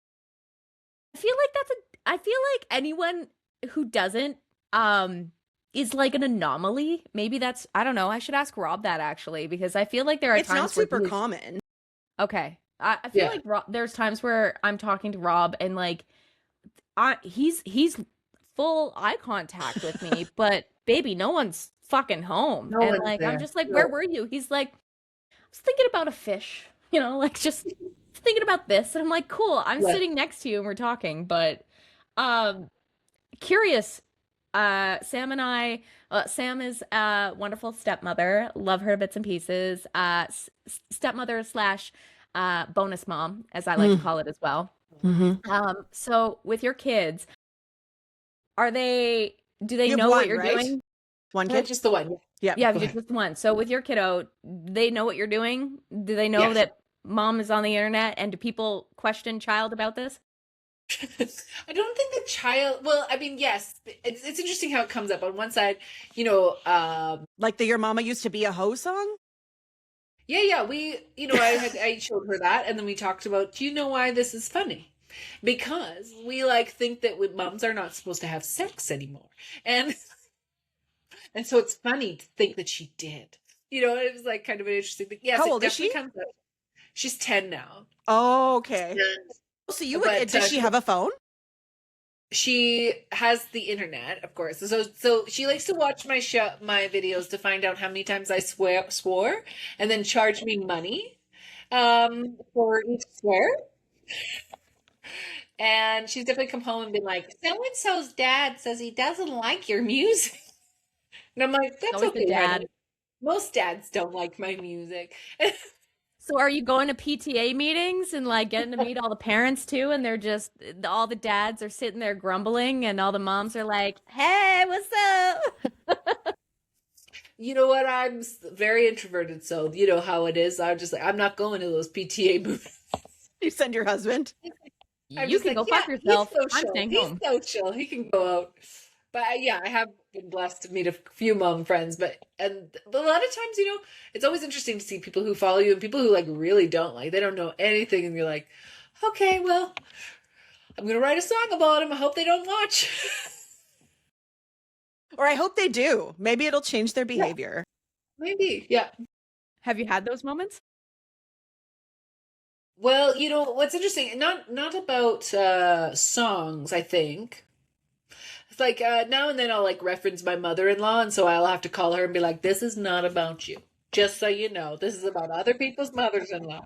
[SPEAKER 1] I feel like I feel like anyone who doesn't is like an anomaly. Maybe that's, I don't know. I should ask Rob that actually, because I feel like there are
[SPEAKER 2] It's not
[SPEAKER 1] times where
[SPEAKER 2] super common.
[SPEAKER 1] Okay. I feel
[SPEAKER 4] Yeah.
[SPEAKER 1] like there's times where I'm talking to Rob and like he's full eye contact with me, but baby, no one's fucking home.
[SPEAKER 4] No
[SPEAKER 1] And
[SPEAKER 4] one's
[SPEAKER 1] like I'm
[SPEAKER 4] there.
[SPEAKER 1] just like,
[SPEAKER 4] No.
[SPEAKER 1] where were you? He's like, I was thinking about a fish, you know, like just thinking about this. And I'm like, cool, I'm
[SPEAKER 4] Yeah.
[SPEAKER 1] sitting next to you and we're talking, but curious. Sam is a wonderful stepmother. Love her to bits and pieces. Stepmother slash bonus mom, as I like to call it as well.
[SPEAKER 2] Mm-hmm.
[SPEAKER 1] So with your kids, do they
[SPEAKER 2] You have
[SPEAKER 1] know what
[SPEAKER 2] one,
[SPEAKER 1] you're
[SPEAKER 2] right?
[SPEAKER 1] doing?
[SPEAKER 2] One
[SPEAKER 4] Yeah,
[SPEAKER 2] kid?
[SPEAKER 4] just the one.
[SPEAKER 2] Yeah.
[SPEAKER 1] Yeah,
[SPEAKER 2] go
[SPEAKER 1] just
[SPEAKER 2] ahead.
[SPEAKER 1] one. So with your kiddo, they know what you're doing? Do they know
[SPEAKER 4] Yes.
[SPEAKER 1] that mom is on the internet? And do people question child about this?
[SPEAKER 4] I don't think the child. Well, I mean, yes, it's interesting how it comes up on one side.
[SPEAKER 2] Like the Your Mama Used to Be a Hoe song?
[SPEAKER 4] Yeah. I showed her that, and then we talked about. Do you know why this is funny? Because we like think that moms are not supposed to have sex anymore, and so it's funny to think that she did. It was like kind of an interesting thing. Yes,
[SPEAKER 2] How
[SPEAKER 4] it
[SPEAKER 2] old is
[SPEAKER 4] definitely
[SPEAKER 2] she?
[SPEAKER 4] comes up. She's 10 now.
[SPEAKER 2] Oh, okay.
[SPEAKER 4] And
[SPEAKER 2] So you
[SPEAKER 4] But,
[SPEAKER 2] would, does she have a phone?
[SPEAKER 4] she has the internet, of course. So she likes to watch my videos to find out how many times I swore, and then charge me money for each swear. And she's definitely come home and been like, so and so's dad says he doesn't like your music. And I'm like, that's
[SPEAKER 1] Always the
[SPEAKER 4] okay,
[SPEAKER 1] dad.
[SPEAKER 4] honey. Most dads don't like my music.
[SPEAKER 1] So are you going to PTA meetings and like getting to meet all the parents too? And they're just all the dads are sitting there grumbling, and all the moms are like, "Hey, what's up?"
[SPEAKER 4] You know what? I'm very introverted, so you know how it is. I'm just like, I'm not going to those PTA booths.
[SPEAKER 2] You send your husband?
[SPEAKER 4] I'm
[SPEAKER 1] You
[SPEAKER 4] just
[SPEAKER 1] can
[SPEAKER 4] like,
[SPEAKER 1] go fuck yourself.
[SPEAKER 4] He's
[SPEAKER 1] I'm
[SPEAKER 4] social.
[SPEAKER 1] staying
[SPEAKER 4] He's
[SPEAKER 1] home.
[SPEAKER 4] social. He can go out. But yeah, I have been blessed to meet a few mom friends. But a lot of times, it's always interesting to see people who follow you and people who like really don't like. They don't know anything, and you're like, okay, well, I'm gonna write a song about them. I hope they don't watch.
[SPEAKER 2] Or I hope they do. Maybe it'll change their behavior.
[SPEAKER 4] Maybe, yeah.
[SPEAKER 1] Have you had those moments?
[SPEAKER 4] Well, what's interesting, not about songs, I think. It's like now and then I'll like reference my mother-in-law, and so I'll have to call her and be like, this is not about you. Just so you know, this is about other people's mothers-in-law.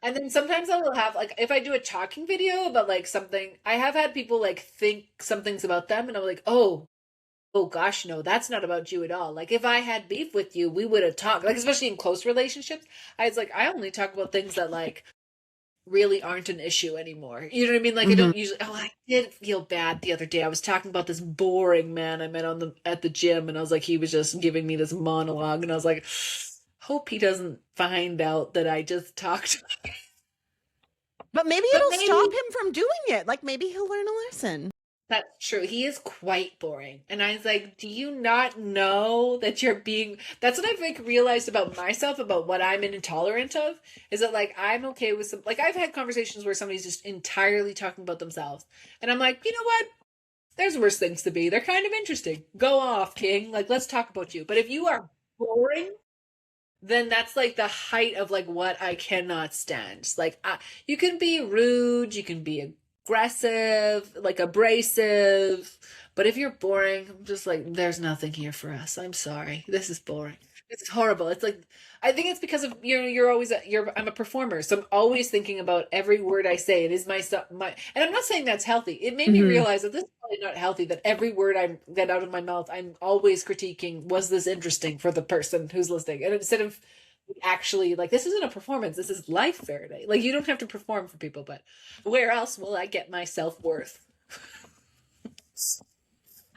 [SPEAKER 4] And then sometimes I will have like, if I do a talking video about like something, I have had people like think something's about them, and I'm like, oh gosh, no, that's not about you at all. Like if I had beef with you, we would have talked. Like especially in close relationships, I was like, I only talk about things that like really aren't an issue anymore. You know what I mean? Like I don't usually. Oh, I did feel bad the other day. I was talking about this boring man I met at the gym, and I was like, he was just giving me this monologue, and I was like, hope he doesn't find out that I just talked.
[SPEAKER 2] But maybe it'll stop him from doing it. Like maybe he'll learn a lesson.
[SPEAKER 4] That's true. He is quite boring. And I was like, do you not know that you're being... That's what I've like realized about myself, about what I'm intolerant of, is that like, I'm okay with some... Like I've had conversations where somebody's just entirely talking about themselves. And I'm like, you know what? There's worse things to be. They're kind of interesting. Go off, King. Like, let's talk about you. But if you are boring, then that's like the height of like what I cannot stand. Like, you can be rude, you can be aggressive, like abrasive, but if you're boring, I'm just like, there's nothing here for us. I'm sorry, this is boring. This is horrible. It's like, I think it's because of you're always I'm a performer, so I'm always thinking about every word I say. It is my, and I'm not saying that's healthy. It made me realize that this is probably not healthy, that every word I get out of my mouth, I'm always critiquing, was this interesting for the person who's listening? And instead of actually like, this isn't a performance, this is life, Farideh. Like you don't have to perform for people, but where else will I get my self-worth?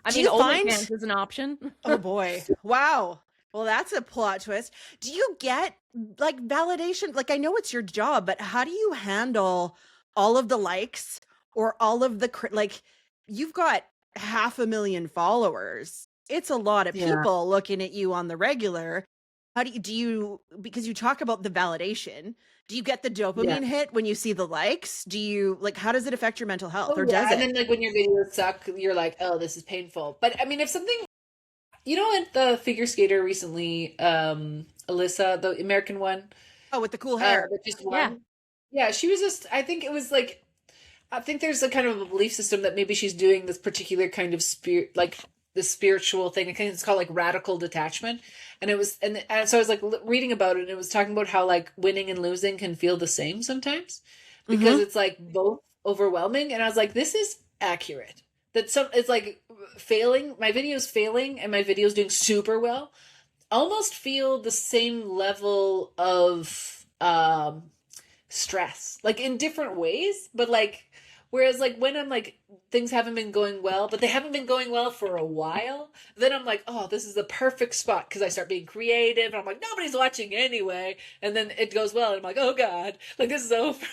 [SPEAKER 1] I
[SPEAKER 2] Do
[SPEAKER 1] mean,
[SPEAKER 2] you find-
[SPEAKER 1] OnlyFans is an option.
[SPEAKER 2] Oh boy. Wow. Well, that's a plot twist. Do you get like validation? Like, I know it's your job, but how do you handle all of the likes or all of the like? You've got 500,000 followers. It's a lot of
[SPEAKER 4] Yeah.
[SPEAKER 2] people looking at you on the regular. How do you because you talk about the validation? Do you get the
[SPEAKER 4] Yeah.
[SPEAKER 2] dopamine hit when you see the likes? Do you like how does it affect your mental health,
[SPEAKER 4] Oh
[SPEAKER 2] or
[SPEAKER 4] yeah.
[SPEAKER 2] does
[SPEAKER 4] And
[SPEAKER 2] it?
[SPEAKER 4] then like when your videos suck, you're like, oh, this is painful. But I mean, if something, you know, what, the figure skater recently, Alyssa, the American one,
[SPEAKER 2] Oh, with the cool hair.
[SPEAKER 4] that just
[SPEAKER 1] Yeah.
[SPEAKER 4] won. Yeah, she was just. I think it was like. I think there's a kind of a belief system that maybe she's doing this particular kind of spirit, like this spiritual thing. I think it's called like radical detachment. And it was, and so I was like reading about it, and it was talking about how like winning and losing can feel the same sometimes because
[SPEAKER 2] Mm-hmm.
[SPEAKER 4] it's like both overwhelming. And I was like, this is accurate. That some, it's like failing, my videos failing and my videos doing super well almost feel the same level of stress, like in different ways, but like whereas like when I'm like things haven't been going well, but they haven't been going well for a while, then I'm like, oh, this is the perfect spot because I start being creative and I'm like, nobody's watching anyway, and then it goes well and I'm like, oh god, like this is over.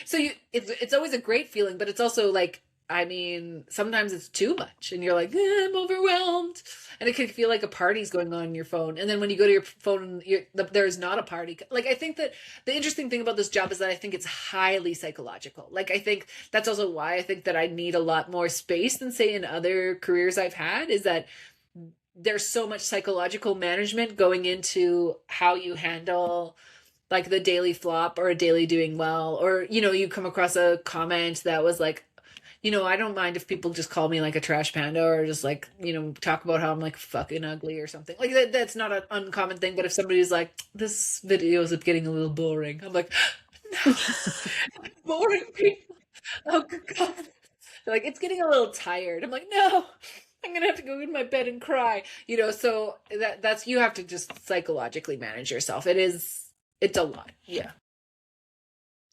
[SPEAKER 4] So you it's always a great feeling, but it's also like, I mean, sometimes it's too much and you're like, I'm overwhelmed. And it can feel like a party's going on your phone. And then when you go to your phone, there's not a party. Like, I think that the interesting thing about this job is that I think it's highly psychological. Like, I think that's also why I think that I need a lot more space than, say, in other careers I've had, is that there's so much psychological management going into how you handle like the daily flop or a daily doing well, or, you know, you come across a comment that was like, you know, I don't mind if people just call me like a trash panda or just like, you know, talk about how I'm like fucking ugly or something. Like that's not an uncommon thing. But if somebody's like, this video is getting a little boring, I'm like, no, boring people. Oh god. Like it's getting a little tired. I'm like, no, I'm gonna have to go in my bed and cry. You know, so that's you have to just psychologically manage yourself. It's a lot. Yeah.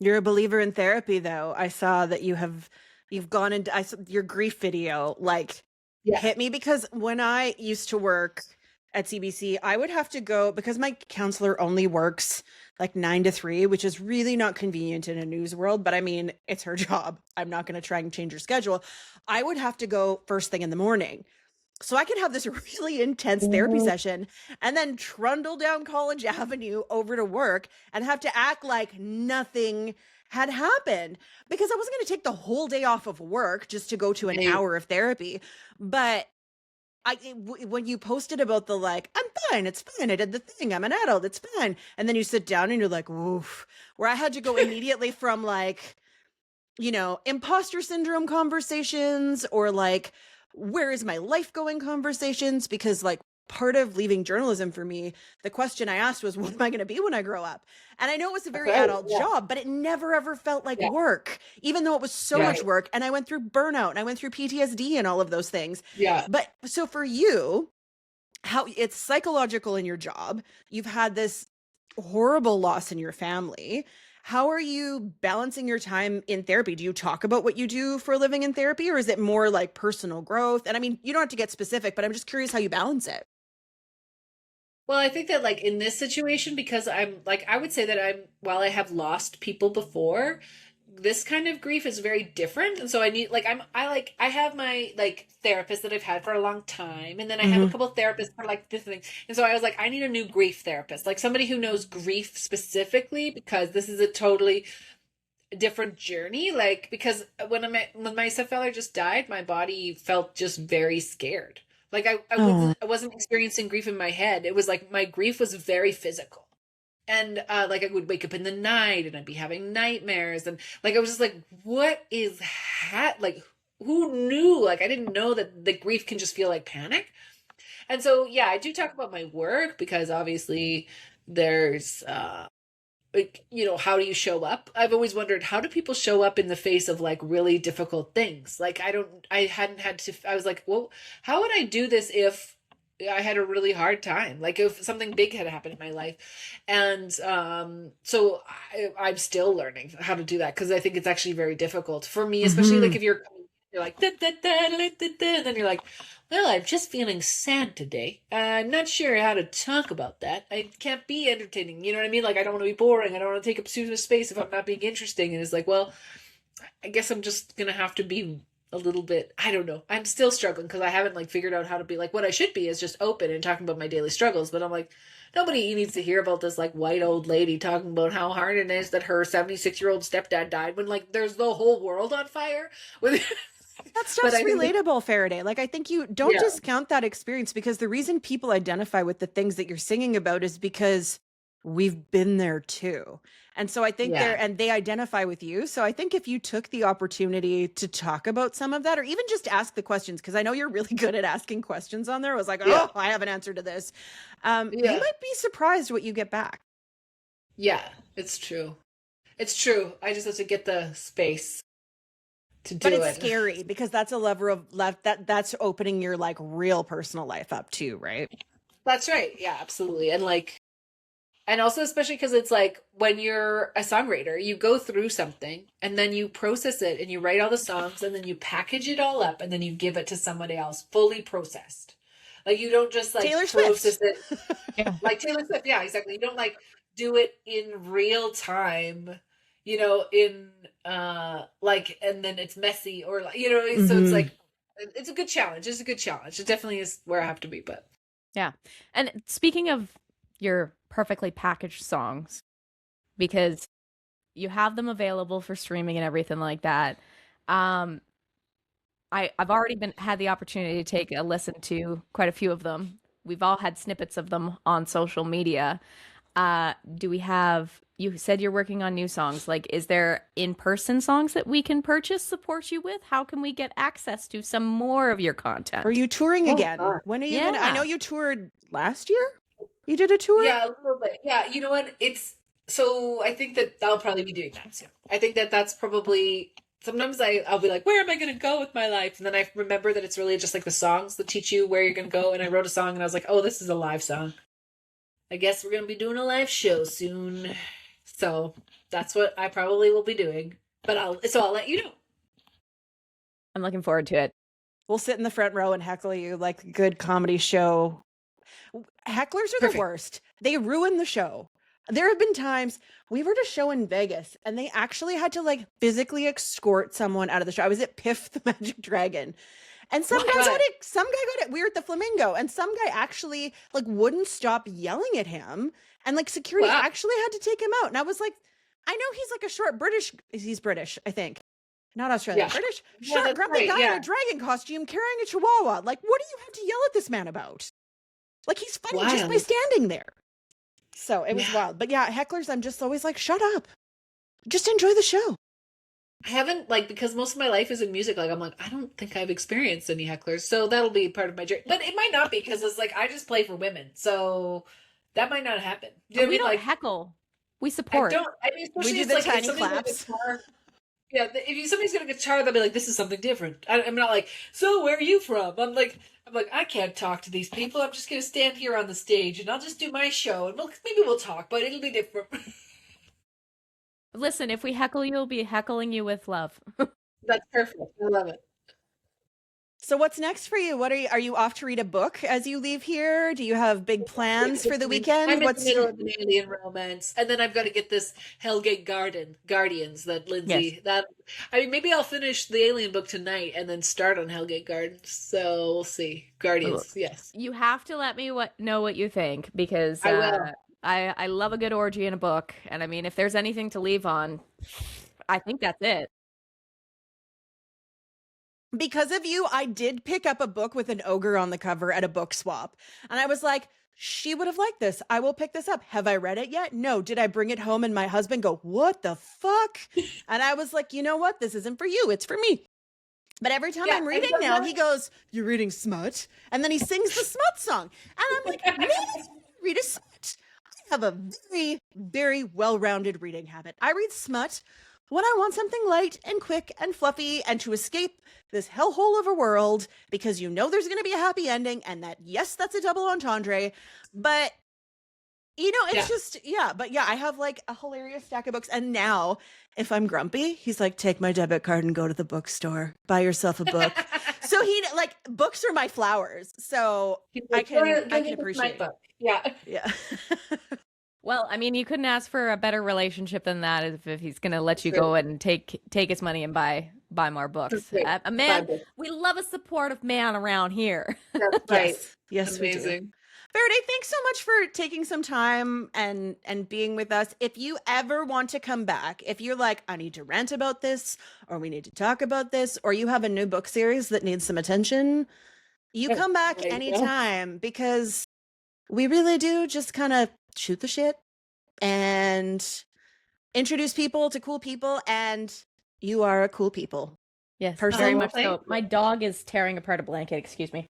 [SPEAKER 2] You're a believer in therapy, though. I saw that you've gone into your grief video, like
[SPEAKER 4] Yeah.
[SPEAKER 2] hit me because when I used to work at CBC, I would have to go because my counselor only works like 9 to 3, which is really not convenient in a news world. But I mean, it's her job. I'm not going to try and change her schedule. I would have to go first thing in the morning. So I could have this really intense therapy session and then trundle down College Avenue over to work and have to act like nothing had happened because I wasn't going to take the whole day off of work just to go to an
[SPEAKER 4] Right.
[SPEAKER 2] hour of therapy. But when you posted about the like, I'm fine, it's fine, I did the thing, I'm an adult, it's fine. And then you sit down and you're like, oof, where I had to go immediately from like, you know, imposter syndrome conversations or like, where is my life going conversations? Because like part of leaving journalism for me, the question I asked was, what am I going to be when I grow up? And I know it was a very
[SPEAKER 4] Right.
[SPEAKER 2] adult
[SPEAKER 4] Yeah.
[SPEAKER 2] job, but it never ever felt like
[SPEAKER 4] Yeah.
[SPEAKER 2] work, even though it was so much
[SPEAKER 4] Right.
[SPEAKER 2] work. And I went through burnout and I went through PTSD and all of those things.
[SPEAKER 4] Yeah.
[SPEAKER 2] But so for you, how it's psychological in your job, you've had this horrible loss in your family. How are you balancing your time in therapy? Do you talk about what you do for a living in therapy, or is it more like personal growth? And I mean, you don't have to get specific, but I'm just curious how you balance it.
[SPEAKER 4] Well, I think that like in this situation, because I'm like, I would say that while I have lost people before, this kind of grief is very different. And so I need, like, I have my like therapist that I've had for a long time. And then I have a couple therapists for like this thing. And so I was like, I need a new grief therapist, like somebody who knows grief specifically, because this is a totally different journey. Like, because when my stepfather just died, my body felt just very scared. Like I wasn't experiencing grief in my head. It was like my grief was very physical. And like I would wake up in the night and I'd be having nightmares, and like I was just like, what is like who knew? Like I didn't know that the grief can just feel like panic. And so yeah, I do talk about my work because obviously there's like, you know, how do you show up? I've always wondered, how do people show up in the face of like really difficult things? Like I hadn't had to, I was like, well, how would I do this if I had a really hard time? Like if something big had happened in my life. And so I'm still learning how to do that because I think it's actually very difficult for me, especially like if you're coming You're like, da, da, da, da, da, da. And then you're like, well, I'm just feeling sad today. I'm not sure how to talk about that. I can't be entertaining. You know what I mean? Like, I don't want to be boring. I don't want to take up too much space if I'm not being interesting. And it's like, well, I guess I'm just going to have to be a little bit, I don't know. I'm still struggling because I haven't like figured out how to be like, what I should be is just open and talking about my daily struggles. But I'm like, nobody needs to hear about this like white old lady talking about how hard it is that her 76-year-old stepdad died when like there's the whole world on fire with
[SPEAKER 2] That stuff's relatable, Farideh. Like, I think you don't discount that experience, because the reason people identify with the things that you're singing about is because we've been there too. And so I think they identify with you. So I think if you took the opportunity to talk about some of that, or even just ask the questions, because I know you're really good at asking questions on there. I was like, oh, I have an answer to this. You might be surprised what you get back.
[SPEAKER 4] Yeah, it's true. It's true. I just have to get the space to do it.
[SPEAKER 2] But it's scary because that's a lever of that's opening your like real personal life up too, right?
[SPEAKER 4] That's right. Yeah, absolutely. And like, and also especially because it's like when you're a songwriter, you go through something and then you process it and you write all the songs and then you package it all up and then you give it to somebody else fully processed. Like you don't just like
[SPEAKER 2] Taylor
[SPEAKER 4] process
[SPEAKER 2] Swift.
[SPEAKER 4] it. Like Taylor Swift. Yeah, exactly. You don't like do it in real time, you know, in like, and then it's messy or like, you know, so it's like, it's a good challenge. It's a good challenge. It definitely is where I have to be, but.
[SPEAKER 1] Yeah. And speaking of your perfectly packaged songs, because you have them available for streaming and everything like that. I've already had the opportunity to take a listen to quite a few of them. We've all had snippets of them on social media. Do we have, you said you're working on new songs. Like, is there in-person songs that we can purchase, support you with? How can we get access to some more of your content?
[SPEAKER 2] Are you touring again? When are you gonna, I know you toured last year. You did a tour?
[SPEAKER 4] Yeah, a little bit. Yeah, you know what? So I think that I'll probably be doing that soon. I think that that's probably, sometimes I'll be like, where am I going to go with my life? And then I remember that it's really just like the songs that teach you where you're going to go. And I wrote a song and I was like, oh, this is a live song. I guess we're going to be doing a live show soon. So that's what I probably will be doing. But I'll let you know.
[SPEAKER 1] I'm looking forward to it.
[SPEAKER 2] We'll sit in the front row and heckle you like a good comedy show. Hecklers are the worst. They ruin the show. There have been times we were at a show in Vegas and they actually had to like physically escort someone out of the show. I was at Piff the Magic Dragon. And some guy got it. We were at the Flamingo and some guy actually like wouldn't stop yelling at him. And like security actually had to take him out. And I was like, I know he's like a short he's British, I think. Not Australian, British. Short, grumpy guy in a dragon costume carrying a chihuahua. Like, what do you have to yell at this man about? Like, he's funny just by standing there. So it was wild. But yeah, hecklers, I'm just always like, shut up. Just enjoy the show.
[SPEAKER 4] I haven't, like, because most of my life is in music, like, I'm like, I don't think I've experienced any hecklers. So that'll be part of my journey. But it might not be, because it's like, I just play for women. So that might not happen. Do you know what I mean?
[SPEAKER 1] Don't
[SPEAKER 4] like,
[SPEAKER 1] heckle. We support.
[SPEAKER 2] We do the tiny claps.
[SPEAKER 4] Yeah, if somebody's got a guitar, they'll be like, this is something different. I'm not like, so where are you from? I'm like, I can't talk to these people. I'm just going to stand here on the stage and I'll just do my show and maybe we'll talk, but it'll be different.
[SPEAKER 1] Listen, if we heckle you, we'll be heckling you with love.
[SPEAKER 4] That's perfect. I love it.
[SPEAKER 2] So what's next for you? Are you off to read a book as you leave here? Do you have big plans for the weekend?
[SPEAKER 4] I'm in the middle of an alien romance, and then I've got to get this Hellgate Guardians that Lindsay. Maybe I'll finish the alien book tonight and then start on Hellgate Gardens. So we'll see. Guardians, yes.
[SPEAKER 1] You have to let me know what you think, because
[SPEAKER 4] I will.
[SPEAKER 1] I love a good orgy in a book, and I mean, if there's anything to leave on, I think that's it.
[SPEAKER 2] Because of you, I did pick up a book with an ogre on the cover at a book swap. And I was like, she would have liked this. I will pick this up. Have I read it yet? No. Did I bring it home and my husband go, what the fuck? And I was like, you know what? This isn't for you. It's for me. But every time I'm reading now, he goes, you're reading smut? And then he sings the smut song. And I'm like, maybe read a smut. I have a very, very well-rounded reading habit. I read smut when I want something light and quick and fluffy and to escape this hellhole of a world, because you know there's going to be a happy ending and that, yes, that's a double entendre, but You know, it's
[SPEAKER 4] Yeah.
[SPEAKER 2] just, but I have like a hilarious stack of books. And now, if I'm grumpy, he's like, take my debit card and go to the bookstore, buy yourself a book. So like, books are my flowers. So I can appreciate
[SPEAKER 4] it. Yeah.
[SPEAKER 2] Yeah.
[SPEAKER 1] Well, I mean, you couldn't ask for a better relationship than that if he's going to let you go and take his money and buy more books. A man, we love a supportive man around here.
[SPEAKER 4] That's right.
[SPEAKER 2] Yes, we do.
[SPEAKER 4] Amazing.
[SPEAKER 2] Farideh, thanks so much for taking some time and being with us. If you ever want to come back, if you're like, I need to rant about this, or we need to talk about this, or you have a new book series that needs some attention, you come back anytime, because we really do just kind of shoot the shit and introduce people to cool people, and you are a cool people.
[SPEAKER 1] Yes,
[SPEAKER 2] Person.
[SPEAKER 1] very much so. My dog is tearing apart a blanket. Excuse me.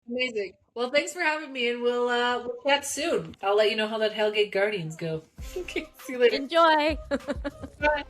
[SPEAKER 4] Amazing. Well, thanks for having me, and we'll chat soon. I'll let you know how that Hellgate Guardians go. Okay, see you later.
[SPEAKER 1] Enjoy.
[SPEAKER 4] Bye.